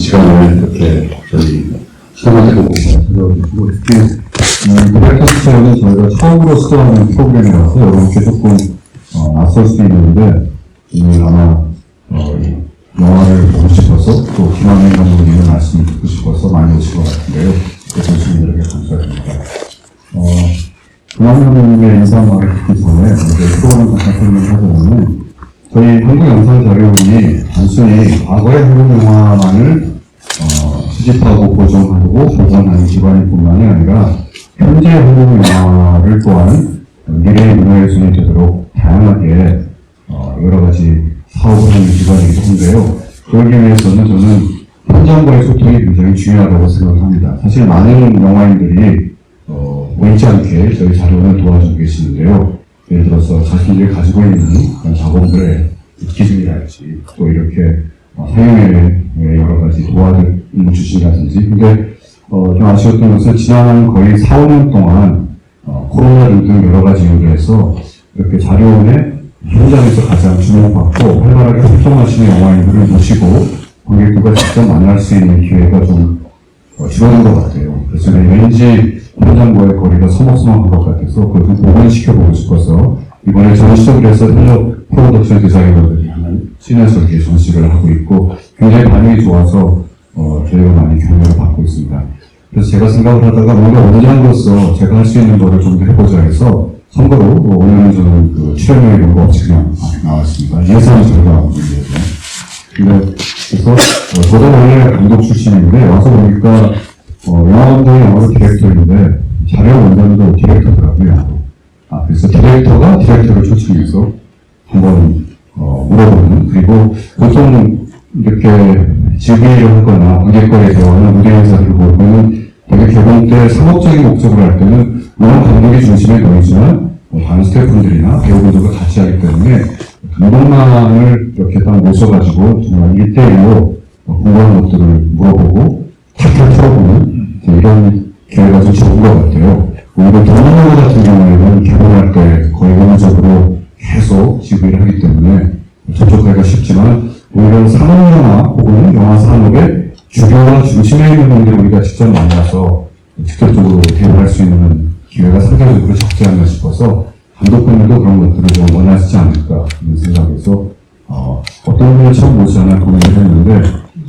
시간을 이렇게 저희 시간을 보고 찾아오시고 특히 무대캐스터는 저희가 처음으로 시도하는 프로그램이라서 여러분께 조금 낯설 수 있는데 오늘 아마 영화를 보고 싶어서 또 김한민 감독님의 말씀을 듣고 싶어서 많이 오실 것 같은데요. 그래서 주민들에게 감사드립니다. 김한민 감독님의 인사말을 듣기 전에 이제 프로그램 잠깐 설명하자면 저희 한국영상자료원이 단순히 과거의 한국 영화만을 수집하고 보존하고 보존하는 기관일 뿐만이 아니라 현재 한국 영화를 또한 미래의 문화예술이 되도록 다양하게 여러 가지 사업을 하는 기관이기도 한데요. 그러기 위해서는 저는 현장과의 소통이 굉장히 중요하다고 생각합니다. 사실 많은 영화인들이 보이지 않게 저희 자료를 도와주고 계시는데요. 예를 들어서 자신들이 가지고 있는 그런 자본들의 기준이랄지 또 이렇게 사용에 여러 가지 도와를 주신다든지. 근데 좀 아쉬웠던 것은 지난 거의 4, 5년 동안 코로나 등등 여러 가지 이유로 해서 이렇게 자료원에 현장에서 가장 주목받고 활발하게 활동하시는 영화인들을 모시고 관객들과 직접 만날 수 있는 기회가 좀 줄어든 것 같아요. 그래서 왠지 현장과의 거리가 서먹서먹한 것 같아서 그걸 좀 복원시켜보고 싶어서 이번에 전시적으로 해서 현역 프로덕션 디자이너들이 하는 시내설계 전시를 하고 있고 굉장히 반응이 좋아서 저희가 많이 경험을 받고 있습니다. 그래서 제가 생각을 하다가 뭔가 원장으로서 제가 할 수 있는 거를 좀 더 해보자 해서 선거로 오늘은 저는 그 출연료 이런 거 없이 그냥 나왔습니다. 예산은 저희가 문제에서. 그래서 저도 원래 감독 출신인데 와서 보니까 영화 감독이 영화로 디렉터인데 자료 원장도 디렉터더라고요. 그래서 디렉터가 디렉터를 초청해서 한번 물어보는, 그리고 보통 이렇게 지휘를 하거나 관객과의 대화나 무대 행사를 보면 되게 개봉 때 상업적인 목적으로 할 때는 물론 감독이 중심에 놓이지만 다른 스태프분들이나 배우분들과 같이 하기 때문에 감독만을 이렇게 딱 모셔가지고 정말 1대1로 궁금한 것들을 물어보고 탁탁 풀어보는 이런 기회가 좀 적은 것 같아요. 오히려 동영화 같은 경우에는 개봉할 때 거의 의무적으로 계속 지휘를 하기 때문에 접촉하기가 쉽지만 오히려 산업영화 혹은 영화 산업의 주교와 중심에 있는 분들 우리가 직접 만나서 직접적으로 대화할 수 있는 기회가 상대적으로 적지 않나 싶어서 감독분들도 그런 것들을 좀 원하시지 않을까 하는 생각에서 어떤 분을 처음 모시지 않나 고민을 했는데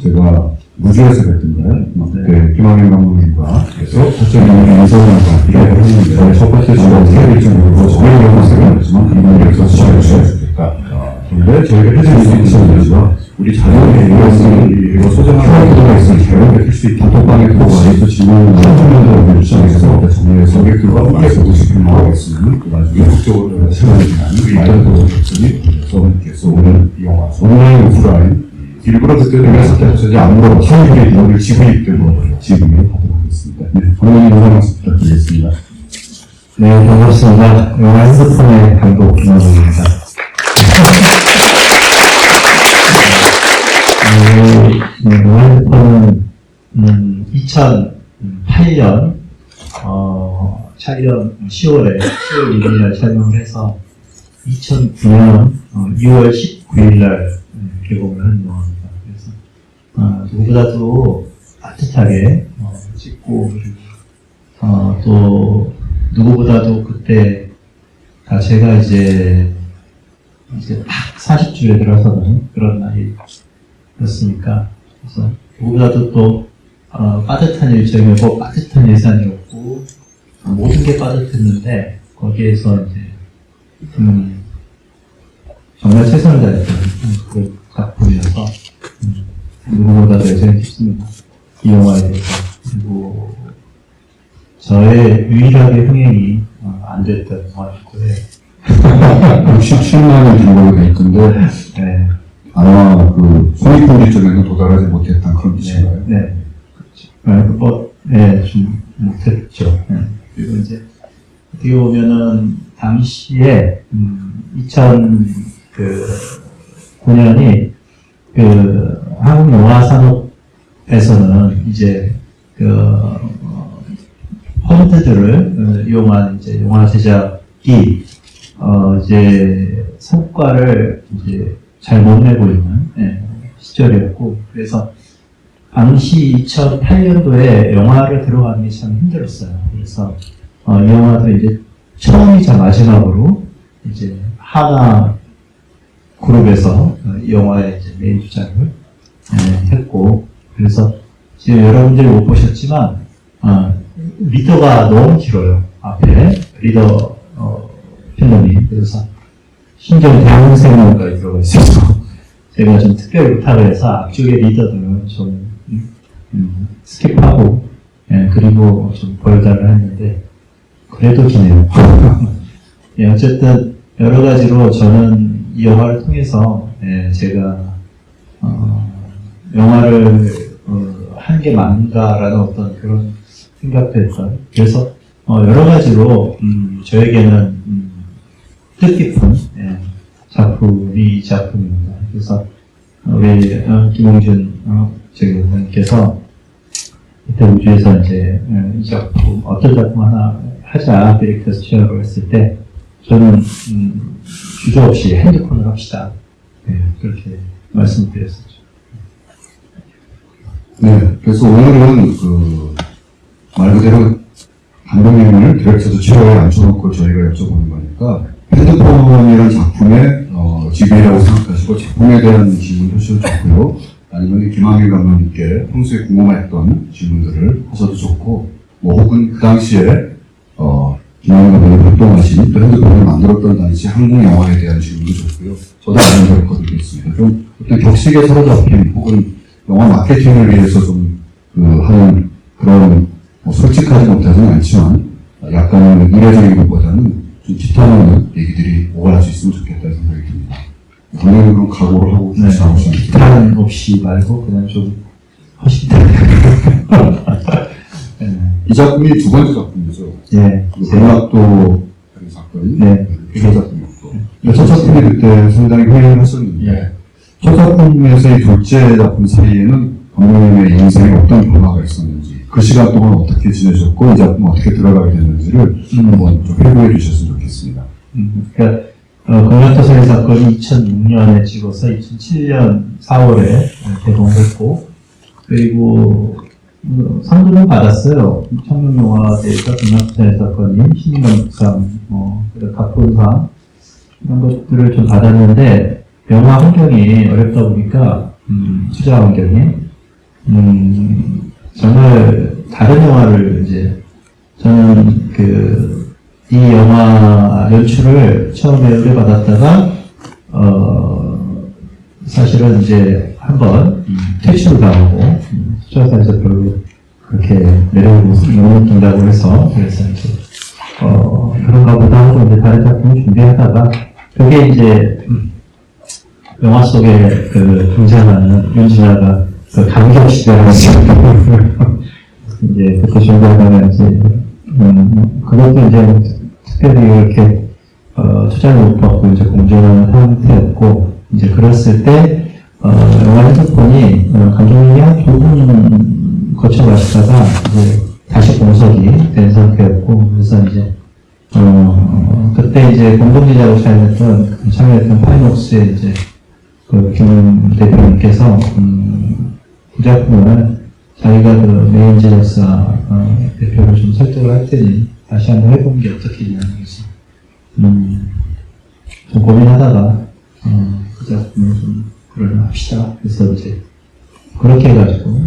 제가 무주에서 뵀던가요? 그때 김학인 감독님과 그래서 첫째 영화의 인서울과 이야기를 했는데 첫 번째 주제는 세계적으로 저희 영화 생각했지만 그분들께서 시작을 해야 좋겠다. 근데 저희가 해줄 수 있는 것이죠. 우리 자녀의 이것을 소중한 기도가 있으면 개런을 할수 있다. 단톡방에 들어가 있어 질문을 하면서 시작해서 정리해서 고객들과 함께 보고 싶은 마음이 있으면 나중에 적극적으로 생각이 나는 말도 적절히 그래서 오늘 이 영화 온라인 오프라인 일부러 그때는 했을 때 없어지 아무런 사회적인 이야기를 지구입 되고 지구입 하도록 하겠습니다. 네, 오늘 영화 말씀 부탁드리겠습니다. 네, 반갑습니다. 영화 핸드폰의 감독 김한민입니다. 영화 핸드폰은 2008년 촬영 10월 1일 촬영을 해서 2009년 2월 19일 날 개봉을 한 영화입니다. 그래서 누구보다도 따뜻하게 찍고 또 누구보다도 그때 제가 이제 딱 40주에 들어서는 그런 나이였으니까 그래서 누구보다도 또 빠듯한 일정이었고 빠듯한 예산이었고 모든 게 빠듯했는데 거기에서 이제 정말 최선을 다했던 그 작품이어서 누구보다도 애정이 깊습니다. 이 영화에 대해서. 그리고 저의 유일하게 흥행이 안 됐던 영화이기도 해요. 67만이 등록이 돼 있던데 네. 아마 그 손익분기점에는 도달하지 못했던 그런 뜻인가요? 네. 그렇죠. 네, 좀 못했죠. 네. 그리고 이제 어떻게 보면은 당시에 2009년이 한국 영화 산업에서는 이제 펀드들을 이용한 이제 영화 제작이 이제 성과를 이제 잘 못 내고 있는 시절이었고, 그래서 당시 2008년도에 영화를 들어가는 게 참 힘들었어요. 그래서 이 영화도 이제 처음이자 마지막으로 이제 하나 그룹에서 이 영화의 이제 메인 주장을 했고, 그래서 지금 여러분들이 못 보셨지만 리더가 너무 길어요. 앞에 리더 필름이. 그래서 심지어 대학생까지 들어가 있어서 제가 좀 특별히 부탁을 해서 앞쪽의 리더들은 좀 스킵하고 그리고 좀 보여달라 했는데 그래도 기네요. 예, 어쨌든 여러 가지로 저는 이 영화를 통해서 제가 영화를 한 게 맞는가라는 어떤 그런 생각도 했어요. 그래서 여러 가지로 저에게는 뜻깊은 작품이 작품입니다. 그래서 우리 김홍준 의원께서 이때 우주에서 이제 이 작품 어떤 작품 하나 하자 디렉터스 취업을 했을 때 저는 주저없이 핸드폰을 합시다. 그렇게 말씀드렸었죠. 네, 그래서 오늘은 말 그대로 감독님을 디렉터스 체어에 앉혀놓고 저희가 여쭤보는 거니까 핸드폰이라는 작품의 지배라고 생각하시고 작품에 대한 질문을 하셔도 좋고요. 아니면 김한길 감독님께 평소에 궁금했던 질문들을 하셔도 좋고, 뭐 혹은 그 당시에 김한길 감독이 활동하신 또 핸드폰을 만들었던 당시 한국 영화에 대한 질문도 좋고요. 저도 아는 걸 거드리겠습니다. 좀 어떤 격식에 사로잡힌 혹은 영화 마케팅을 위해서 좀 하는 그런 솔직하지 못하지는 않지만 약간은 이례적인 것보다는 좀 기타는 얘기들이 오갈 수 있으면 좋겠다는 생각이 듭니다. 당연히 그런 각오를 하고 나오시면 기타는 없이 말고 그냥 좀 훨씬 이 작품이 두 번째 작품이죠. 예. 전락도 사건이 네. 두 작품이었고 첫 작품이 그때 상당히 회의를 했었는데 예. 첫 작품에서의 둘째 작품 사이에는 감독님의 인생에 어떤 변화가 있었는지 그 시간 동안 어떻게 지내셨고 이 작품 어떻게 들어가게 됐는지를 한번 좀 회고해 주셨으면 좋겠습니다. 그러니까 공약도서의 사건이 2006년에 찍어서 2007년 4월에 개봉했고 그리고 상도 받았어요. 청룡영화제에서 공약도서의 사건이 신인감독상, 각본상 이런 것들을 좀 받았는데 영화 환경이 어렵다 보니까 투자 환경이 정말 다른 영화를 이제 저는 이 영화 연출을 처음에 의뢰받았다가 사실은 이제 한번 퇴출을 당하고 투자사에서 별로 그렇게 매력을 못 느낀다고 해서 그래서 이제 그런가 보다 하고 이제 다른 작품을 준비하다가 그게 이제 영화 속에 등장하는 윤진아가 감격시대라는 이제 그때 준비하다가 이제 그것도 이제 특별히 이렇게 투자를 못 받고 이제 공정한 상태였고 이제 그랬을 때 영화 핸드폰이 감독님이 한 두 분 거쳐가시다가 이제 다시 공석이 된 상태였고 그래서 이제 그때 이제 공동기자로 참여했던 파이녹스의 이제 김 대표님께서 그 작품을 자기가 메인 제작사 대표를 좀 설득을 할 테니 다시 한번 해보는 게 어떻겠냐 해서 좀 고민하다가 그 작품을 좀 합시다. 그래서 이제 그렇게 해가지고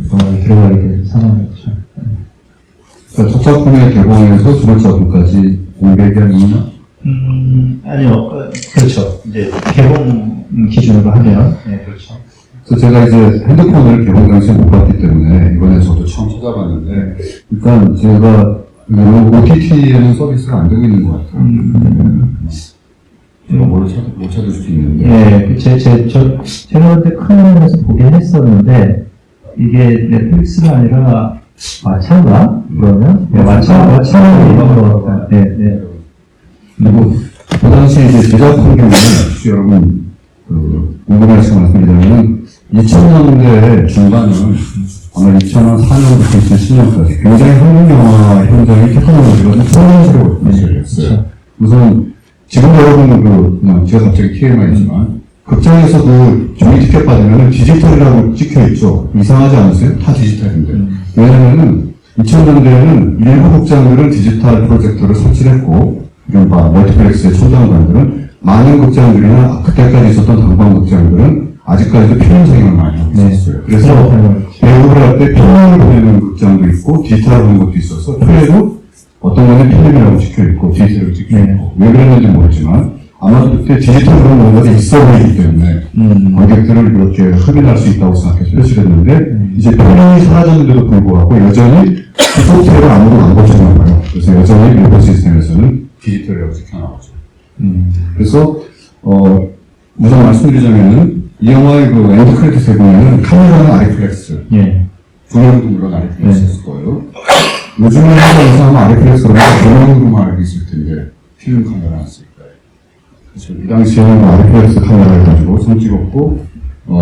들어가게 된 상황이었죠. 그러니까 첫 작품의 개봉에서 두 번째 작품까지 공개가 있나? 아니요. 그렇죠. 이제 개봉 기준으로 하면 네, 그렇죠. 그래서 제가 이제 핸드폰을 개봉 당시에 못 봤기 때문에 이번에 저도 처음 찾아봤는데 일단 제가 OTT에는 서비스가 안 되고 있는 것 같아요. 제가 못 찾을 수도 있는데. 예, 제가 그때 큰 화면에서 보긴 했었는데 이게 넷플릭스가 아니라 마차인가? 그러면? 네, 마차가 있는 것 같아요. 네, 네. 그리고 그 당시 이제 제작 환경에 혹시 여러분 궁금하시고 말씀드리자면 2000년대 중반은 아마 2004년부터 2010년까지 굉장히 한국 영화 현장의 테크놀로지가 좀 성장스러웠던 시절이었어요. 우선 지금 여러분은 그냥 제가 갑자기 TMI지만 극장에서 그 종이 티켓 받으면 디지털이라고 찍혀 있죠. 이상하지 않으세요? 다 디지털인데. 왜냐면은 2000년대에는 일부 극장들은 디지털 프로젝터를 설치했고, 이른바 멀티플렉스의 초장관들은 많은 극장들이나 그때까지 있었던 단방 극장들은 아직까지도 필름 상영을 많이 하고 있었어요. 그래서 배우를 할 때 필름을 보내는 극장도 있고 디지털을 보는 것도 있어서 표에도 어떤 거는 필름이라고 찍혀있고 디지털을 찍혀있고 왜 그랬는지 모르지만 아마도 그때 디지털로 뭔가 있어 보이기 때문에 관객들을 그렇게 흡인할 수 있다고 생각해서 표시했는데 이제 필름이 사라졌는데도 불구하고 여전히 그 소프트웨어를 아무도 안 고쳤나 봐요. 그래서 여전히 일본 시스템에서는 디지털이라고 찍혀나오죠. 그래서 우선 말씀드리자면은 이 영화의 그 엔드 크레딧에 보면은 카메라는 아리플렉스, 조명도 물론 아리플렉스였을 거예요. 요즘에 한국에서 아마 아리플렉스가 조명으로만 알고 있을 텐데 필름 카메라 안 쓸까요? 그렇죠. 이 당시에는 아리플렉스 카메라를 가지고 손 찍었고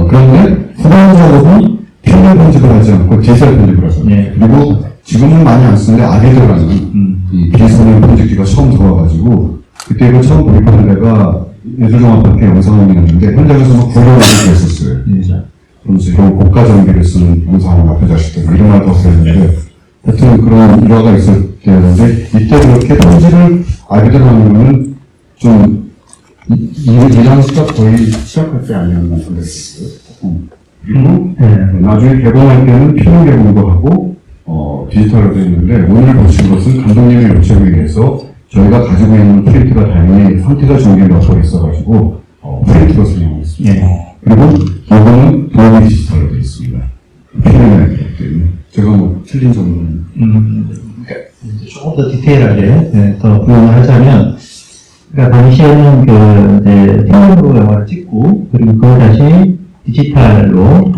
그런데 후반 작업은 필름 편집을 하지 않고 디지털 편집을 하잖아요. 그리고 지금은 많이 안 쓰는데 아비드라는 이 비소년 편집기가 처음 들어와가지고 그때 이거 처음 도입하는 데가 예술종합학회 영상원이었는데 현장에서 막 굴려오고 했었어요. 그러면서 이런 고가 장비를 쓰는 영상원 앞에 자식들 이런 말도 했었는데 하여튼 그런 일화가 있을 때였는데 이때 그렇게 편집을 아비드로 하는 거는 좀 이 당시가 거의 시작할 때 아니었나 그랬었어요. 그리고 나중에 개봉할 때는 필름 개봉도 하고 디지털로 되어 있는데 오늘 보신 것은 감독님의 요청에 의해서 저희가 가지고 있는 프린트가 다행히 상태가 준비를 넣고 있어가지고 프린트로 사용하고 있습니다. 그리고 이거는 도움이 디지털로 되어 있습니다. 필름에 있기 때문에 제가 뭐 틀린 점은 조금 더 디테일하게 더 구현을 하자면 그러니까 당시에는 그 필름으로 영화를 찍고 그리고 그걸 다시 디지털로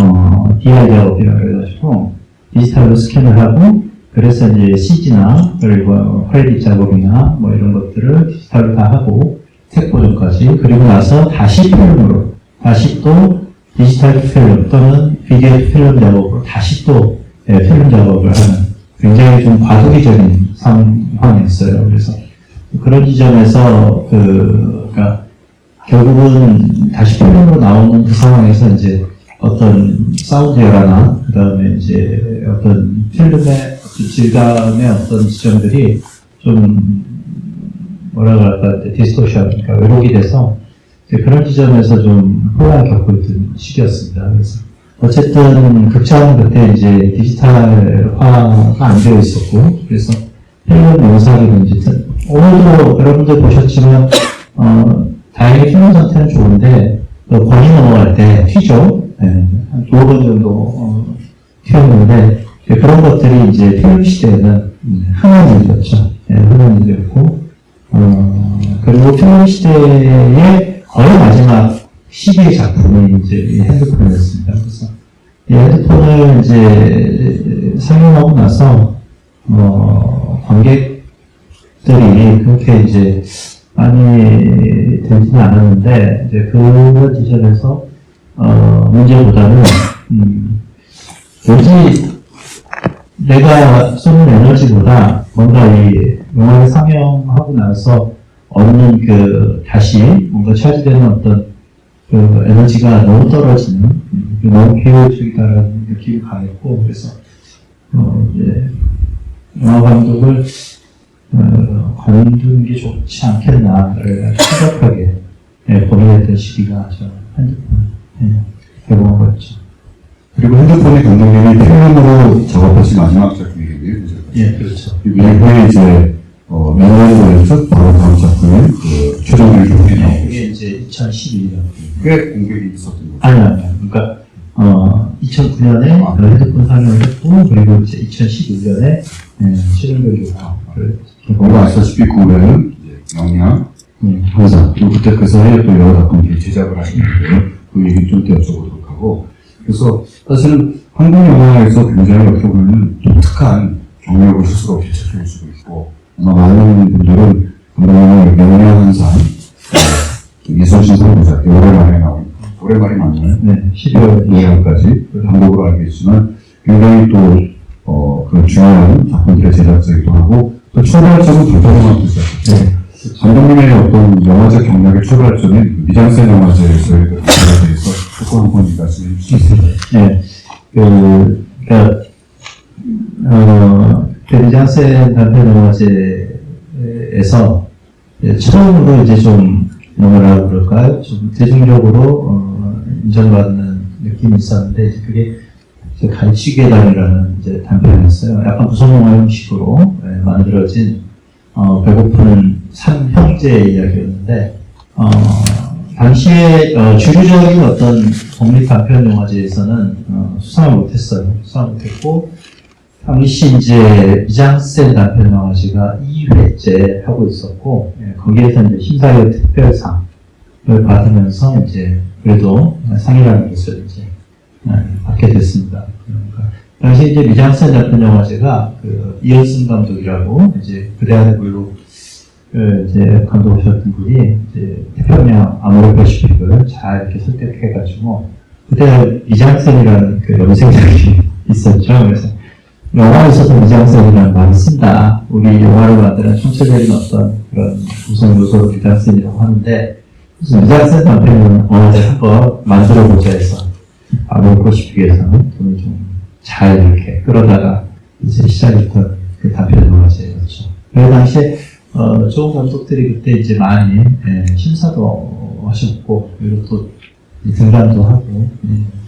DI 작업이라고 해가지고 디지털로 스캔을 하고 그래서 이제 CG나 그리고 크레딧 작업이나 뭐 이런 것들을 디지털로 다 하고 색 보정까지 그리고 나서 다시 필름으로 다시 또 디지털 필름 또는 비디오 필름 작업으로 다시 또 필름 작업을 하는 굉장히 좀 과도기적인 상황이었어요. 그래서 그런 지점에서 그러니까 결국은 다시 필름으로 나오는 그 상황에서 이제 어떤 사운드 열화나 그 다음에 이제 어떤 필름의 질감의 어떤 지점들이 좀 뭐라 그럴까 디스토션, 그러니까 왜곡이 돼서 그런 지점에서 좀 혼란을 겪고 있던 시기였습니다. 그래서 어쨌든 극장은 그때 이제 디지털화가 안 되어 있었고 그래서 필름 영상이든지 오늘도 여러분들 보셨지만 다행히 필름 상태는 좋은데 권이 넘어갈 때 튀죠. 한 두어 번 정도 튀었는데 그런 것들이 이제 필름 시대에는 흔한 일이었죠. 흔한 일이었고 그리고 필름 시대의 거의 마지막 시기의 작품이 이제 이 핸드폰이었습니다. 그래서 이 핸드폰을 이제 상용하고 나서 관객들이 그렇게 이제 많이 되지는 않았는데 이제 그런 지점에서 문제보다는 굳이 내가 쏘는 에너지보다 뭔가 이 영화를 상영하고 나서 얻는 그 다시 뭔가 차지되는 어떤 그 에너지가 너무 떨어지는 너무 비효율적이다라는 느낌이 강했고 그래서 이제 영화 감독을 관두는 게 좋지 않겠나를 심각하게 고민했던 시기가 저 핸드폰 개봉한 거였죠. 그리고 핸드폰의 감독님이 필름으로 작업하신 마지막 작품이겠네요. 그렇죠. 이후에 이제 명령에서 바로 다음 작품인 그 최종일 교훈이 나오고 이게 이제 2012년 꽤 공백이 있었던 거죠. 아니요. 그러니까 2009년에 핸드폰 상영을 했고 그리고 이제 2011년에 최종일 교훈을 뭔가 아시다시피 그 후에는 영양, 항상 그리고 그때 그 사이에 또 여러 작품들을 제작을 하시는데 그 얘기 좀 여쭤보도록 하고 그래서 사실은 한국 영화에서 굉장히 어떻게 보면 독특한 경력을 스스로 개척해 주고 있고 아마 많은 분들은 감독님의 명령한상 예술신상부작이 오랜만에 나온 오랜만에 맞나요? 네, 12월 2월까지 감독으로 알겠지만 굉장히 또 그런 중요한 작품들의 제작자이기도 하고 또 출발점은 감독님한테 시작했죠. 감독님의 어떤 영화적 경력의 출발점이 미장센 영화제에서의 그 단편에 대해서 조금 한번 말씀해 주시겠어요? 네. 미장센 단편 영화제에서 처음으로 이제 좀 뭐라고 그럴까요? 좀 대중적으로 인정받는 느낌이 있었는데 이제 그게 이제 갈치계단이라는 이제 단편이었어요. 약간 무성 영화 형식으로 만들어진 배고프는 삼 형제의 이야기였는데 당시에 주류적인 어떤 독립 단편 영화제에서는 수상을 못했어요. 수상 못했고 당시 이제 미장센 단편 영화제가 2회째 하고 있었고 거기에서 이제 심사위원 특별상을 받으면서 이제 그래도 상이라는 것을 이제 받게 됐습니다. 그러니까 당시 이제 미장센 단편 영화제가 그 이현승 감독이라고 이제 그대 안의 물로 이제 감독하셨던 분이 이제 태평양 아모레퍼시픽을 잘 이렇게 설득해가지고 그때 미장센이라는 그 염색작이 있었죠. 그래서 영화에 있어서 미장센이라는 말을 쓴다. 우리 영화를 만드는 총체적인 어떤 그런 구성 요소로 미장센이라고 하는데 그래서 미장센 단편은 언제 한번 만들어보자 해서 아모레퍼시픽에서는 돈을 좀 잘 이렇게 끌어다가 이제 시작했던 그 단편 영화제였죠. 그 당시에 좋은 감독들이 그때 이제 많이 심사도 하셨고 그리고 또 등단도 하고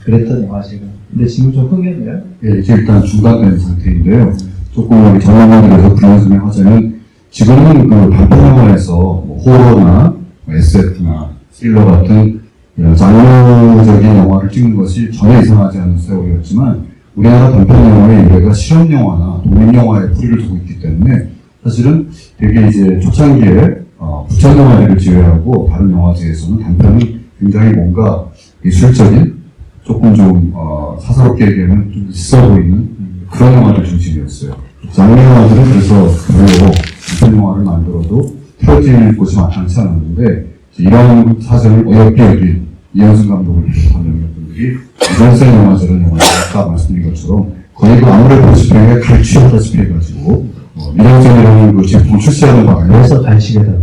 그랬던 영화제가. 근데 지금 좀 흥했네요. 예, 이제 일단 중단된 상태인데요. 조금 우리 전문가들에서 불러주는 화제는 지금은 그 단편 영화에서 뭐 호러나 SF나 스릴러 같은 이런 장르적인 영화를 찍는 것이 전혀 이상하지 않은 세월이었지만 우리나라 단편 영화의 유래가 실험 영화나 독립 영화에 뿌리를 두고 있기 때문에 사실은 되게 이제 초창기에 부천 영화제를 제외하고 다른 영화제에서는 단편은 굉장히 뭔가 예술적인 조금 좀 사사롭게 얘기하면 좀 있어 보이는 그런 영화들 중심이었어요. 장르 영화들은 그래서 별로 단편 영화를 만들어도 틀어질 곳이 많지 않았는데 이런 사정을 어렵게 여긴 이현승 감독을 비롯한 몇몇 분들이 미장센 영화제라는 영화를 아까 말씀드린 것처럼 거의 그 아무래도 집행에 갈취했다시피 해가지고 미장센이라는 그 제품을 출시하는 바람에 그래서 간식에다가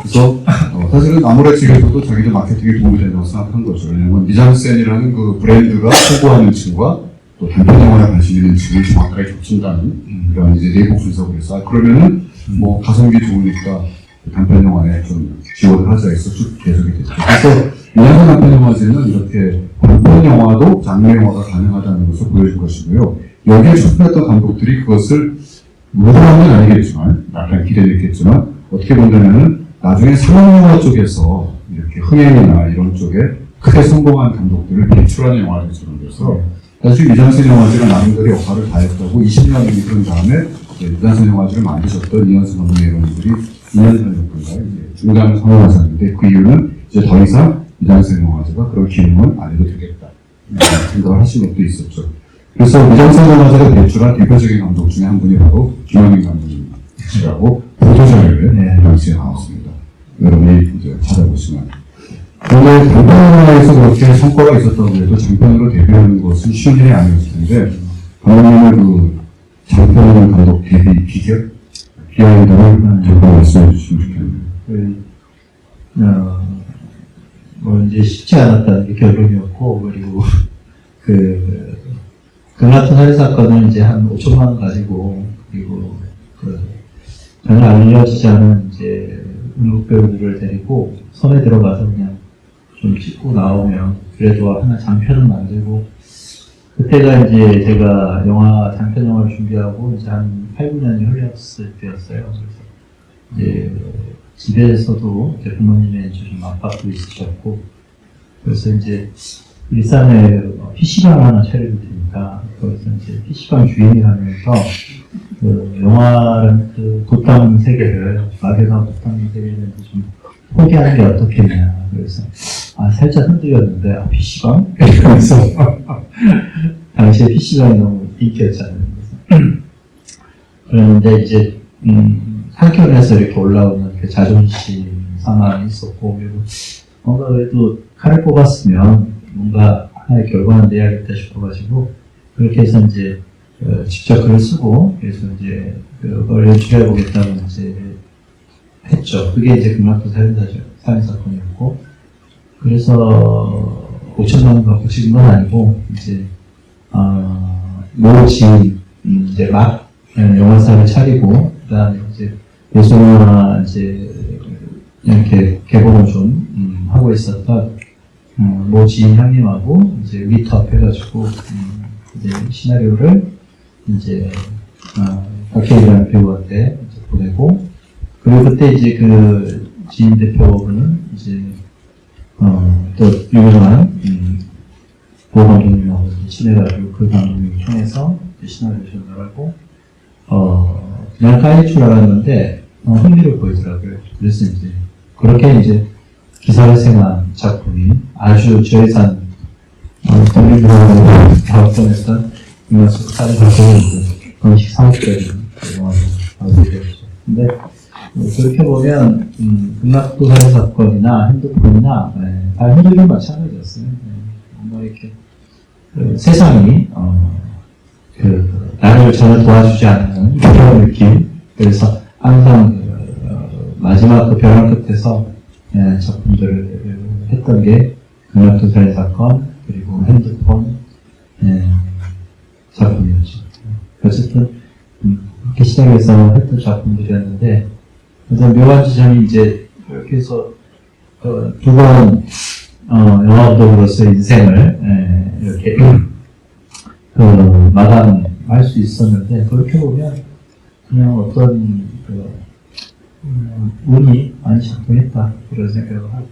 그래서 사실은 아무래 측에서도 자기들 마케팅에 도움이 된다고 생각한 거죠. 왜냐하면 미장센이라는 그 브랜드가 홍보하는 층과 또 단편 영화에 관심 있는 층을 정확하게 겹친다는 그런 이제 내부 분석을 해서 그러면은 뭐 가성비 좋으니까 단편 영화에 좀 지원을 하자 해서 쭉 계속이 됐죠. 그래서 미장센 단편 영화제는 이렇게 단편 영화도 장르 영화가 가능하다는 것을 보여준 것이고요. 여기에 출연했던 감독들이 그것을 무도한 건 아니겠지만 약간 기대했겠지만 어떻게 본다면은 나중에 상업영화 쪽에서 이렇게 흥행이나 이런 쪽에 크게 성공한 감독들을 배출하는 영화를 제작해서 사실 미장센 영화제가 나름대로 역할을 다했다고 20년이 흐른 다음에 미장센 영화제를 만드셨던 이현승 감독의 이런 분들이 2년 전인가요? 중단을 선언하셨는데 그 이유는 이제 더 이상 미장센 영화제가 그런 기능은 안 해도 되겠다 생각을 하신 것도 있었죠. 그래서 미장센 영화제가 배출한 대표적인 감독 중에 한 분이 바로 김원민 감독님이시라고 보도자료에 당시에 나왔습니다. 여러분이 이제 찾아보시면. 그런데 단편 영화에서 그렇게 성과가 있었다고 해도 장편으로 데뷔하는 것은 쉬운 일이 아니었을 텐데 감독님의 그 장편 감독 데뷔 비결? 비하인드를 잠깐 말씀해 주시면 좋겠네요. 뭐 이제 쉽지 않았다는 게 결론이었고 그리고 금라톤 살인 사건은 이제 한 5천만 원 가지고 그리고 전혀 알려지지 않은 이제 음악 배우들을 데리고 섬에 들어가서 그냥 좀 찍고 나오면 그래도 하나 장편을 만들고 그때가 이제 제가 장편 영화를 준비하고 이제 한 8, 9년이 흘렀을 때였어요. 그래서 이제 집에서도 이제 부모님의 좀 압박도 있으셨고 그래서 이제 일산에 PC방을 하나 차리게 되니까 거기서 이제 PC방 주인을 하면서 그 영화라는 그 돛담 세계를 막연한 돛담 세계를 좀 포기하는 게 어떻겠냐 그래서 살짝 흔들렸는데 PC방? 그래서 당시에 PC방이 너무 인기였잖아요. 그랬는데 이제 한켠에서 이렇게 올라오는 그 자존심 상황이 있었고 그리고 뭔가 그래도 칼을 뽑았으면 뭔가 하나의 결과는 내야겠다 싶어가지고 그렇게 해서 이제 직접 글을 쓰고 그래서 이제 그걸 연출해보겠다고 이제 했죠. 그게 이제 금락도 살인 사건이었고, 그래서 5천만 원 갖고 찍은 건 아니고, 이제, 모지, 이제 막 영화사를 차리고, 그 다음에 이제 예술영화 이제 이렇게 개봉을 좀 하고 있었던 모지인 형님하고 이제 미트업 해가지고 이제 시나리오를 이제 박해일이라는 배우한테 이제 보내고, 그리고 그때 이제 그 지인 대표분은 이제 또 유명한 보 감독님하고 친해가지고 그 감독님을 통해서 시나리오 전달하고 그냥 까일 줄 알았는데 흥미를 보이더라고요. 그래서 이제 그렇게 이제 기사를 생한 작품이 아주 저예산 독립영화로 작성했던 이마수 살인 사건이 건식 3억짜리 영화로 나오게 되었죠. 근데 그렇게 보면 금락도 살인 사건이나 핸드폰이나 다 흔들림 마찬가지였어요. 뭔가 이렇게 세상이 나를 전혀 도와주지 않는 그런 느낌. 그래서 항상 마지막 그 벼랑 끝에서 작품들을 했던 게 금락도 살인 사건 그리고 핸드폰 작품이었죠. 어쨌든 이렇게 시작해서 했던 작품들이었는데, 그래서 묘한 지점이 이제 이렇게 해서 두 번 영화감독으로서 인생을 이렇게 마감할 수 있었는데, 그렇게 보면 그냥 어떤 운이 많이 작동했다 그런 생각을 하고.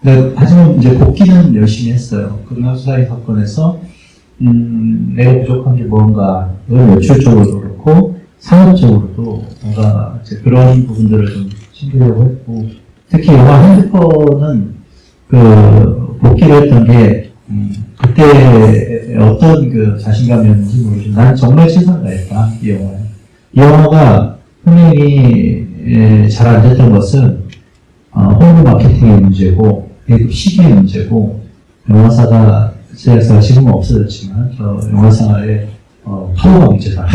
근데 하지만 이제 복귀는 열심히 했어요. 금락수사의 사건에서 내가 부족한 게 뭔가, 그걸 연출적으로도 그렇고 상업적으로도 뭔가 이제 그런 부분들을 좀 챙기려고 했고, 특히 영화 핸드폰은 그 복귀를 했던 게 그때 어떤 그 자신감이었는지 모르지만 난 정말 최선을 다했다 이 영화에. 이 영화가 흥행이 잘 안 됐던 것은 홍보 마케팅의 문제고 배급 시기의 문제고, 영화사가 지금은 없어졌지만 영화사의 파워가 문제다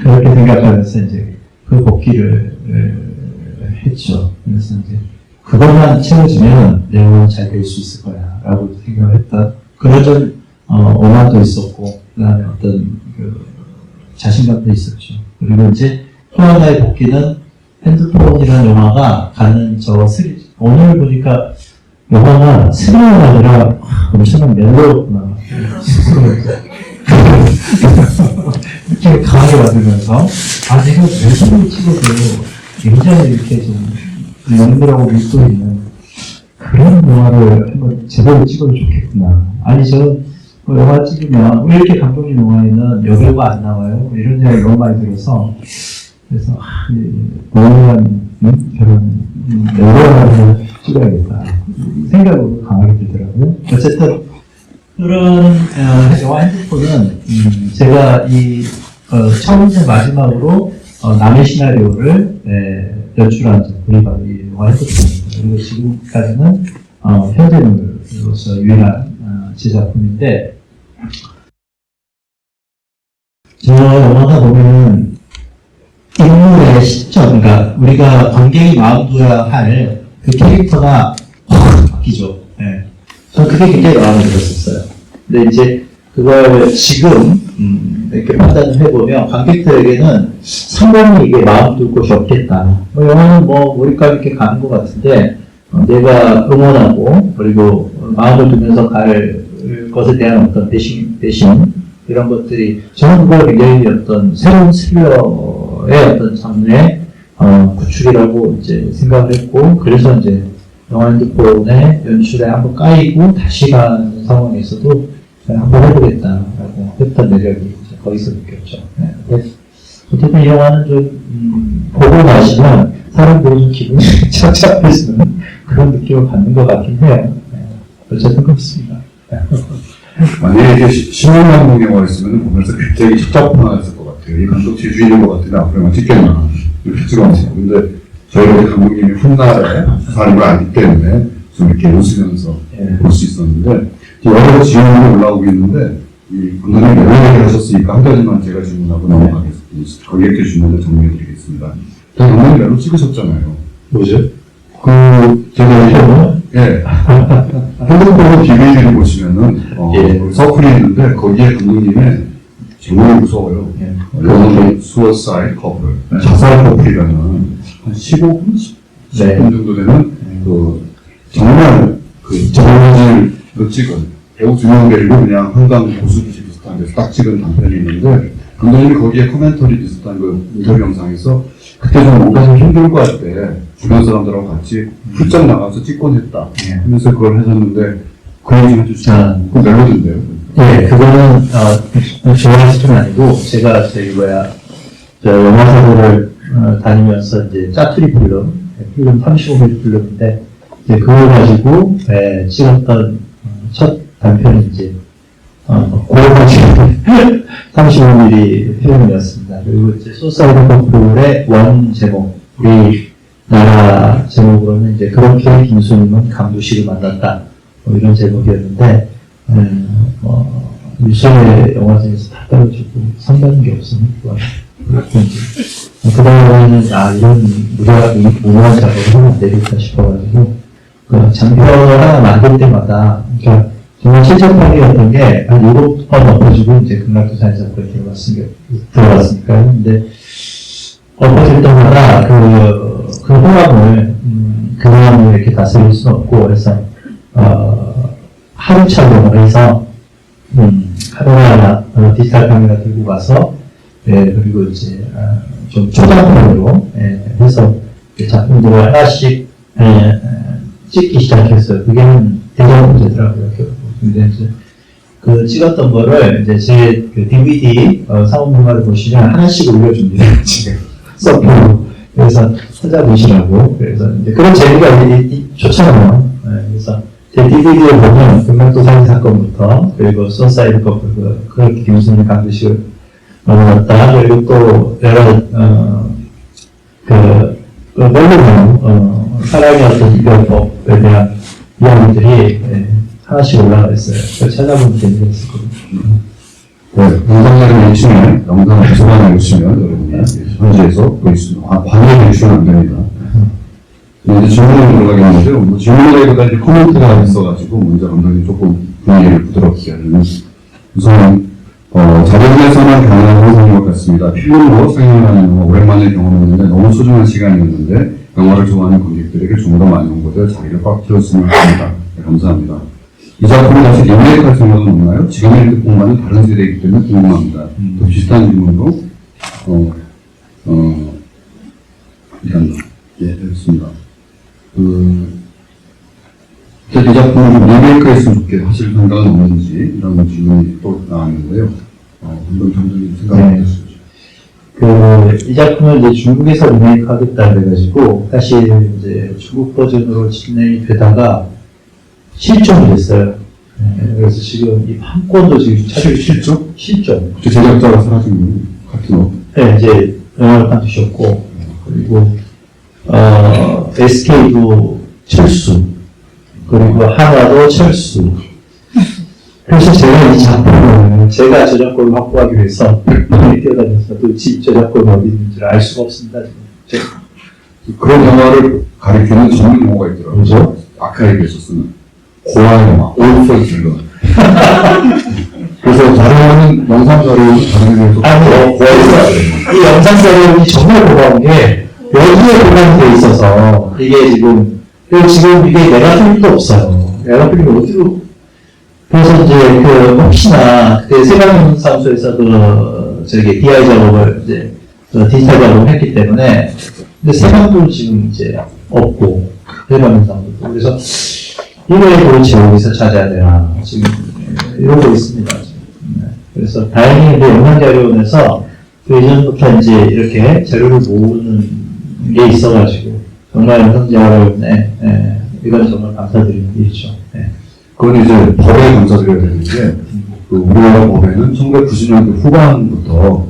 그렇게 생각하면서 이제 그 복귀를 했죠. 그래서 이제 그것만 채워지면 내 영화는 잘 될 수 있을 거야 라고 생각을 했다. 그런 오만도 있었고, 그 다음에 어떤 그 자신감도 있었죠. 그리고 이제 또 하나의 복귀는 핸드폰이라는 영화가 가는 오늘 보니까 영화가 스릴러가 아니라 엄청난 멜로였구나. 이렇게 강하게 받으면서, 내가 멜로를 찍어도 굉장히 이렇게 좀 연기라고 밀도 있는 그런 영화를 한번 제대로 찍어도 좋겠구나. 아니, 영화 찍으면 왜 이렇게 감독님 영화에는 여배우가 안 나와요? 이런 생각이 너무 많이 들어서, 그래서 노래한 그런 멜로를 찍어야겠다 생각으로 강하게 들더라고요. 어쨌든 그런 영화 핸드폰은 제가 이 처음부터 마지막으로 남의 시나리오를 연출한 작품이 바로 이 영화 핸드폰입니다. 그리고 지금까지는 현재물로서 유일한 제 작품인데, 저 영화가 보면은 인물의 시점, 그러니까 우리가 관객이 마음 둬야 할 그 캐릭터가 확 바뀌죠. 네. 저는 그게 굉장히 마음에 들었었어요. 근데 이제 그걸 지금 이렇게 판단을 해보면 관객들에게는 상당히 이게 마음 둘 곳이 없겠다. 영화는 몰입감 있게 가는 것 같은데, 내가 응원하고 그리고 마음을 두면서 갈 것에 대한 어떤 대신 이런 것들이, 저는 그걸 굉장히 어떤 새로운 스릴러의 어떤 장르의 구축이라고 이제 생각을 했고, 그래서 이제 영화 핸드폰의 연출에 한번 까이고 다시 가는 상황에서도 한번 해보겠다라고 했던 매력이 이제 거기서 느꼈죠. 네. 어쨌든 이 영화는 좀 보고 나시면 사람들이 좀 기분이 착잡해지는 그런 느낌을 받는 것 같긴 해요. 네. 어쨌든 그렇습니다. 만약에 신명 감독 영화였으면 보면서 굉장히 십자군화했을 것 같아요. 이 감독 제주인인 것 같은데 앞으로만 찍겠나 이렇게 찍어봤어요. 근데 저희가 감독님이 훗날에 사람을 알기 때문에 좀 이렇게 웃으면서 볼 수 있었는데, 여러 지원이 올라오고 있는데 이 감독님 여러 얘기를 하셨으니까 한 가지만 제가 질문하고 넘어가겠습니다. 거기에 질문을 정리해드리겠습니다. 영상이 매로 찍으셨잖아요. 뭐죠? 제가 예. 핸드폰 DVD를 보시면은, 예. 서클이 있는데, 거기에 감독님의 제목이 무서워요. 예. 수어사이드 커플. 자살 커플이라는 한 15분? 10분 네. 정도 되는, 정말 정질로 찍은 배우 2명 데리고 그냥 한강 고수지 비슷한 데서 딱 찍은 단편이 있는데, 감독님이 거기에 코멘터리 비슷한 인터뷰 영상에서 그때 좀 뭔가 좀 힘들고 할 때 주변 사람들하고 같이 훌쩍 나가서 찍곤 했다 하면서 그걸 하셨는데 그 얘기 해주시면 그 멜로디인데요. 네, 그거는 좋아하실 건 아니고 제가 저 영화사고를 다니면서 이제 짜투리 필름 35mm 필름인데 이제 그걸 가지고 찍었던 첫 단편이 이제 고어가지 35mm 필름이었습니다. 그리고 이제 소사이드 커플의 원 제목, 우리나라 제목으로는 이제 그렇게 김수님은 강두식을 만났다. 뭐 이런 제목이었는데, 유성의 영화제에서 다 떨어지고 상받은 게 없으면 그 다음에는 이런 무료한 작업을 하면 안 되겠다 싶어가지고 장편을 하나 만들 때마다 그러니까 정말 실전판이었던 게 한 7번 엎어지고 이제 극락도산에서 그렇게 들어갔으니까요. 근데 엎어질 때마다 그 호감을 그냥 이렇게 다스릴 수는 없고 그래서 하루 촬영을 해서 하루나 디지털 카메라 들고 가서 그리고 이제 좀 초단편으로 해서 작품들을 하나씩 찍기 시작했어요. 그게 대전 문제더라고요. 근데 이제 그 찍었던 거를 이제 제 DVD 상업문화를 보시면 하나씩 올려줍니다. 지금 서프로 그래서 찾아보시라고 그래서 이제 그런 재미가 좋잖아요. 그래서 제 DVD를 보면 금명도 살인 사건부터 그리고 소사이드 커플 그렇게 김수님 강두식을 넘어갔다 그리고 또 여러 멜로디는 사랑의 어떤 이별법에 대한 이야기들이 하나씩 올라가 있어요. 그걸 찾아보면 재미가 있었거든요. 네, 영상을 보시면, 영상을 초반에 보시면, 여러분이 현지에서 볼 수, 관계해 주시면 안 됩니다. 이제 질문으로 들어가겠는데요. 뭐 질문이라기보다 이제 코멘트가 있어가지고, 먼저 감독님 조금 분위기를 부드럽게 하는. 우선, 자본에서만 경험한 상인 것 같습니다. 필름으로 상영하는 영화 오랜만에 경험했는데 너무 소중한 시간이었는데, 영화를 좋아하는 관객들에게 좀 더 많은 곳에 자리를 꽉 채웠으면 합니다. 네, 감사합니다. 이 작품을 다시 리메이크할 생각은 없나요? 지금의 핸드폰과는 다른 세대이기 때문에 궁금합니다. 또 비슷한 질문도, 됐습니다. 이 작품을 좀 리메이크했으면 좋게 하실 생각은 없는지, 이런 질문이 또 나왔는데요. 한번 감독님 생각해 주시죠. 이 작품을 이제 중국에서 리메이크 하겠다 그래가지고, 사실 이제 중국 버전으로 진행이 되다가, 실종이 됐어요. 그래서 지금 이 한 권도 지금 찾을 실종? 실종. 그 제작자가 사라진 분 같은 거. 네, 이제 영화를 만드셨고, 그리고, SK도 철수, 그리고 한화도 철수. 그래서 제가 이 작품을, 제가 저작권을 확보하기 위해서 뛰어다녀서 도대체 저작권이 어디 있는지를 알 수가 없습니다, 지금. 그런 영화를 가리키는 전문 용어가 있더라고요. 뭐죠? 아카이브에서 쓰는. 고아 영화, 올포 질러. 그래서 다른 영상 자료는 다른 데서 그래서 이 영상 자료는 정말 고마운 게 여기에 보관이 돼 있어서 이게 지금 이게 내가 필요도 없어요. 내가 필요가 어디로 그래서 이제 혹시나 그때 세관사무소에서 DI 작업을 이제 디지털 작업을 했기 때문에 근데 세관도 지금 이제 없고 세관사무소 그래서 이거에 도대체 어디서 찾아야 되나 지금 이러고 있습니다. 지금. 그래서 다행히 이제 영상자료원에서 그 예전부터 이제 이렇게 자료를 모으는 게 있어가지고 정말 영상자료원에 이건 정말 감사드리는 일이죠. 그건 이제 법에 감사드려야 되는 게 우리나라 법에는 1990년대 후반부터